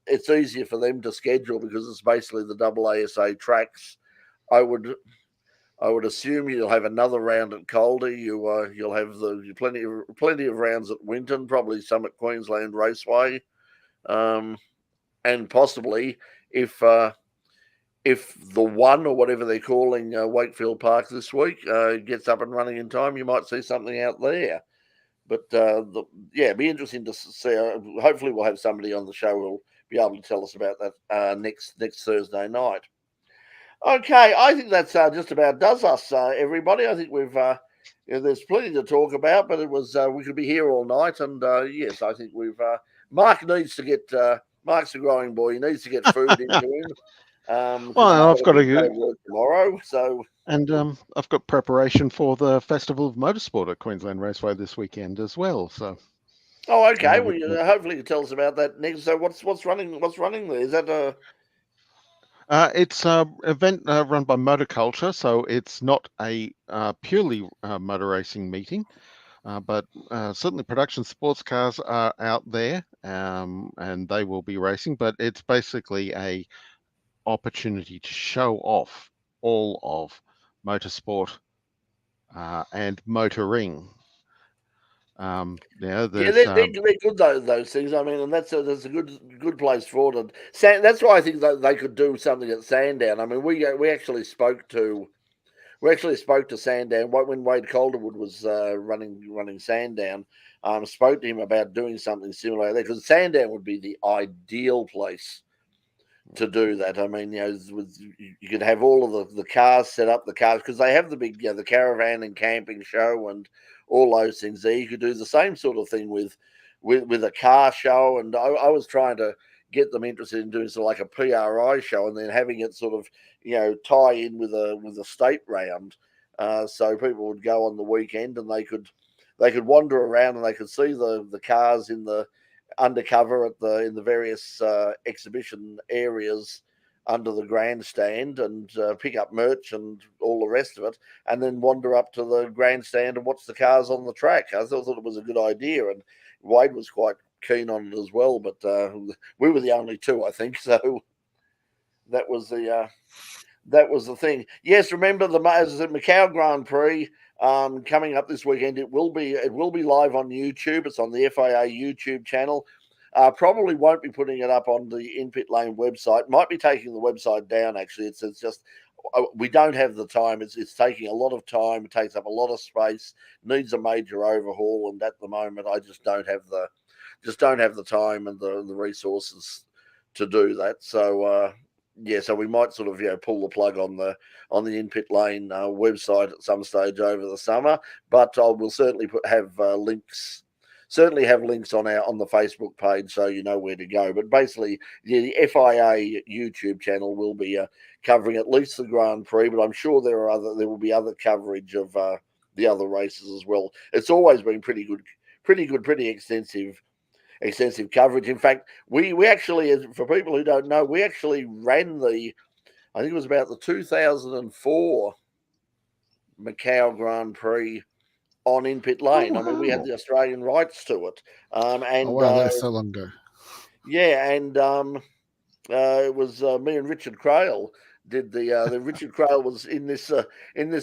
it's easier for them to schedule because it's basically the AASA tracks. I would assume you'll have another round at Calder. You'll have plenty of rounds at Winton, probably some at Queensland Raceway, and possibly if the one or whatever they're calling Wakefield Park this week gets up and running in time, you might see something out there. But it'd be interesting to see. Hopefully, we'll have somebody on the show who'll be able to tell us about that next Thursday night. Okay, I think that's just about does us, everybody. I think we've there's plenty to talk about, but it was we could be here all night, and yes, I think we've. Mark needs to get. Mark's a growing boy. He needs to get food into him. Well, I've got to go to work tomorrow, so. And I've got preparation for the Festival of Motorsport at Queensland Raceway this weekend as well. So. Oh, okay. Well, hopefully you can tell us about that next. So, what's running there? Is that a? It's an event run by Motorculture, so it's not a purely motor racing meeting, but certainly production sports cars are out there, and they will be racing. But it's basically a opportunity to show off all of motorsport and motoring. They're good those things. I mean, and that's a good place for it. That's why I think that they could do something at Sandown. I mean, we actually spoke to Sandown when Wade Calderwood was running Sandown. Spoke to him about doing something similar there because Sandown would be the ideal place to do that. I mean, you could have all of the cars set up, because they have the big, the caravan and camping show and all those things there. You could do the same sort of thing with a car show. And I was trying to get them interested in doing sort of like a PRI show and then having it sort of, tie in with a state round. So people would go on the weekend and they could wander around and they could see the cars in the undercover in the various exhibition areas under the grandstand and pick up merch and all the rest of it, and then wander up to the grandstand and watch the cars on the track. I thought it was a good idea, and Wade was quite keen on it as well. But we were the only two, I think. So that was the thing. Yes, remember the Macau Grand Prix. Coming up this weekend, it will be live on YouTube. It's on the FIA YouTube channel. Probably won't be putting it up on the In Pit Lane website. Might be taking the website down. Actually, it's just we don't have the time. It's taking a lot of time. It takes up a lot of space. Needs a major overhaul, and at the moment, I just don't have the time and the resources to do that. So. So we might sort of pull the plug on the In Pit Lane website at some stage over the summer, but I will certainly have links certainly have links on the Facebook page, so you know where to go. But basically, the FIA YouTube channel will be covering at least the Grand Prix, but I'm sure there will be other coverage of the other races as well. It's always been pretty extensive coverage. In fact, we actually, for people who don't know, we actually ran I think it was about the 2004 Macau Grand Prix on In Pit Lane. I mean, we had the Australian rights to it. And oh wow, that's so long ago. Yeah, and it was me and Richard Crail did the Richard Crail was in this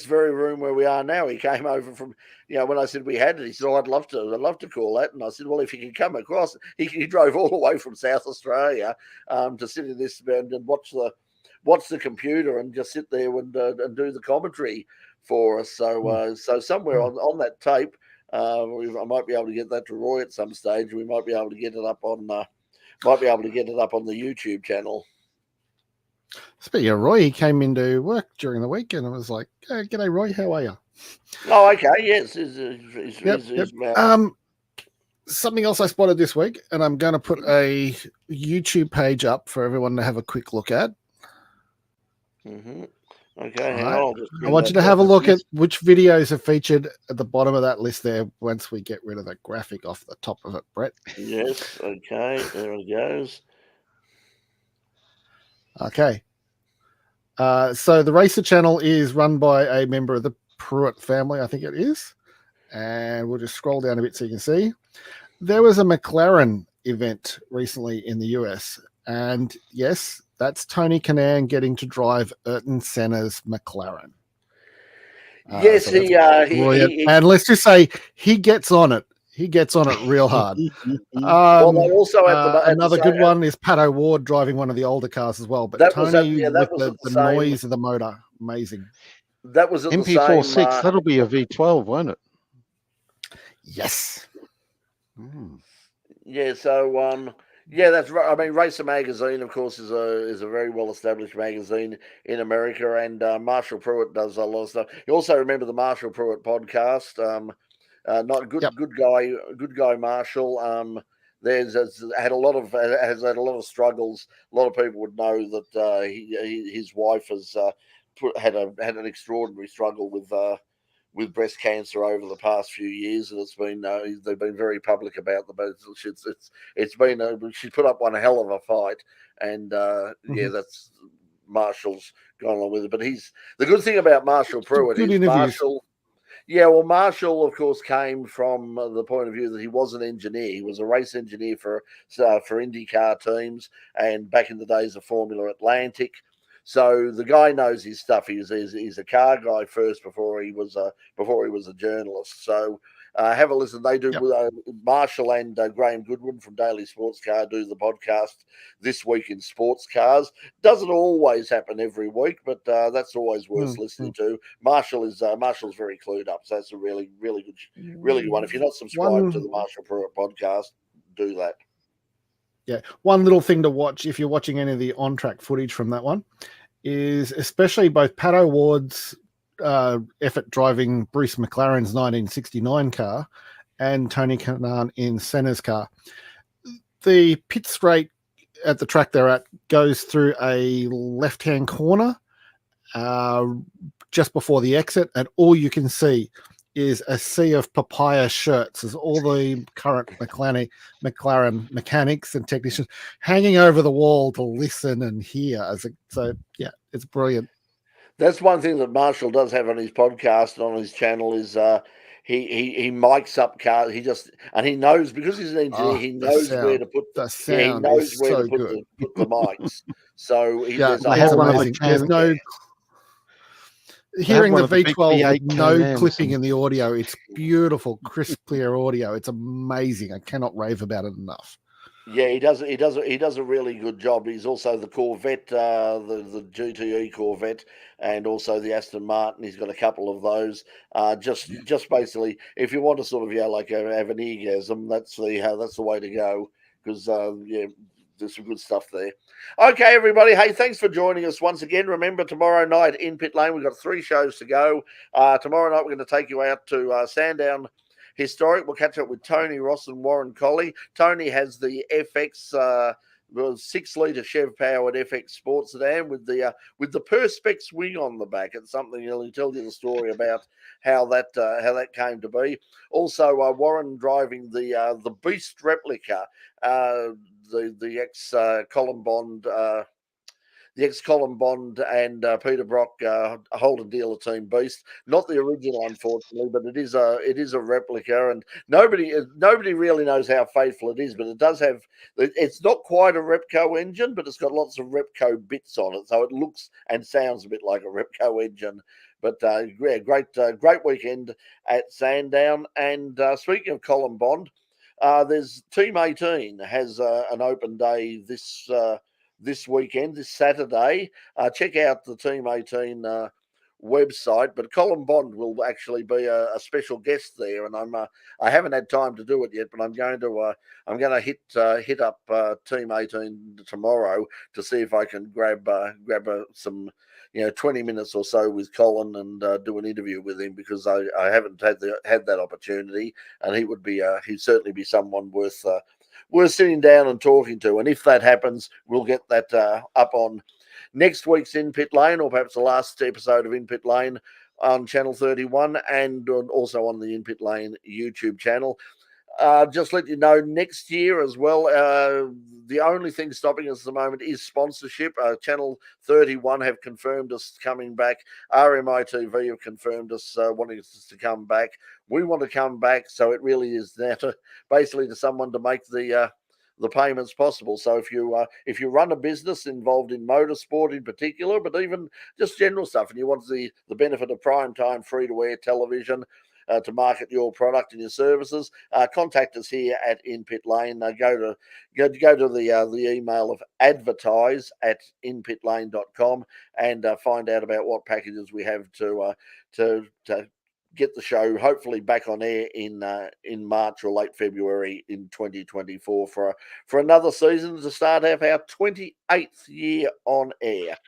very room where we are now. He came over from, when I said we had it, he said, "Oh, I'd love to call that." And I said, "Well, if you can come across," he drove all the way from South Australia to sit in this and watch the computer and just sit there and do the commentary for us. So somewhere on that tape, I might be able to get that to Roy at some stage. We might be able to get it up on the YouTube channel. Speaking of Roy, he came into work during the week and I was like, "G'day, Roy, how are you?" Oh, okay, yes. Something else I spotted this week, and I'm going to put a YouTube page up for everyone to have a quick look at. Mm-hmm. Okay, hang on. I want you to have a look at which videos are featured at the bottom of that list there once we get rid of the graphic off the top of it, Brett. Yes, okay, there it goes. Okay. So the Racer channel is run by a member of the Pruitt family, I think it is. And we'll just scroll down a bit so you can see. There was a McLaren event recently in the US. And yes, that's Tony Kanaan getting to drive Ayrton Senna's McLaren. Yes, so and let's just say he gets on it. He gets on it real hard. Well, they also another good one is Pat O'Ward driving one of the older cars as well. But Tony with the noise of the motor, amazing. That was at MP46. That'll be a V12, won't it? Yes. Yeah. So yeah, that's right. I mean, Racer Magazine, of course, is a very well established magazine in America, and Marshall Pruitt does a lot of stuff. You also remember the Marshall Pruitt podcast. Not good, good guy, Marshall. Has had a lot of struggles. A lot of people would know that his wife has had an extraordinary struggle with breast cancer over the past few years, and it's been they've been very public about it's been she put up one hell of a fight, and yeah, that's Marshall's gone along with it. But the good thing about Marshall Pruitt is Marshall. Yeah, well, Marshall, of course, came from the point of view that he was an engineer. He was a race engineer for IndyCar teams, and back in the days of Formula Atlantic. So the guy knows his stuff. He's a car guy first before he was a journalist. So have a listen. They do. Marshall and Graham Goodwin from Daily Sports Car do the podcast This Week in Sports Cars. Doesn't always happen every week, but that's always worth listening to. Marshall's very clued up, so that's a really good one. If you're not subscribed to the Marshall Pruitt podcast, do that. Yeah, one little thing to watch if you're watching any of the on-track footage from that one is especially both Pat O'Ward's effort driving Bruce McLaren's 1969 car and Tony Kanaan in Senna's car. The pit straight at the track they're at goes through a left-hand corner just before the exit, and all you can see is a sea of papaya shirts as all the current McLaren mechanics and technicians hanging over the wall to listen and hear. So yeah, it's brilliant. That's one thing that Marshall does have on his podcast and on his channel is he mics up cars. He knows, because he's an engineer, he knows where to put the sound. He knows where to put the mics. So there's no hearing the V12 with no clipping in the audio. It's beautiful, crisp, clear audio. It's amazing. I cannot rave about it enough. Yeah, he does a really good job. He's also the Corvette, the GTE Corvette, and also the Aston Martin. He's got a couple of those. Just basically, if you want to sort of have an orgasm, that's the way to go, because there's some good stuff there. Okay, everybody. Hey, thanks for joining us once again. Remember, tomorrow night in Pit Lane, we've got 3 shows to go. Tomorrow night, we're going to take you out to Sandown historic. We'll catch up with Tony Ross and Warren Colley. Tony has the FX 6-litre Chev powered FX sports sedan with the Perspex wing on the back. It's something he'll tell you the story about how that came to be. Also, Warren driving the Beast replica, the ex Colin Bond. The ex-Colin Bond and Peter Brock Holden dealer team Beast, not the original, unfortunately, but it is a replica, and nobody really knows how faithful it is. But it does have, it's not quite a Repco engine, but it's got lots of Repco bits on it, so it looks and sounds a bit like a Repco engine. But yeah, great weekend at Sandown. And speaking of Colin Bond, there's Team 18 has an open day this weekend, this Saturday. Check out the Team 18 website. But Colin Bond will actually be a special guest there, and I haven't had time to do it yet, but I'm going to hit up Team 18 tomorrow to see if I can grab some 20 minutes or so with Colin and do an interview with him, because I haven't had that opportunity, and he'd certainly be someone worth sitting down and talking to. And if that happens, we'll get that up on next week's In Pit Lane, or perhaps the last episode of In Pit Lane on Channel 31, and also on the In Pit Lane YouTube channel. Just let you know, next year as well, the only thing stopping us at the moment is sponsorship. Channel 31 have confirmed us coming back. RMI TV have confirmed us wanting us to come back. We want to come back, so it really is now basically to someone to make the payments possible. So if you run a business involved in motorsport in particular, but even just general stuff, and you want the benefit of prime time free-to-air television to market your product and your services, contact us here at In Pit Lane. Go to the email of advertise@inpitlane.com and find out about what packages we have to get the show hopefully back on air in March or late February in 2024 for another season to start our 28th year on air.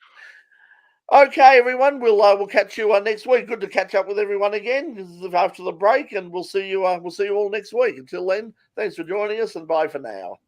Okay, everyone, we'll catch you next week. Good to catch up with everyone again after the break, and we'll see you all next week. Until then, thanks for joining us, and bye for now.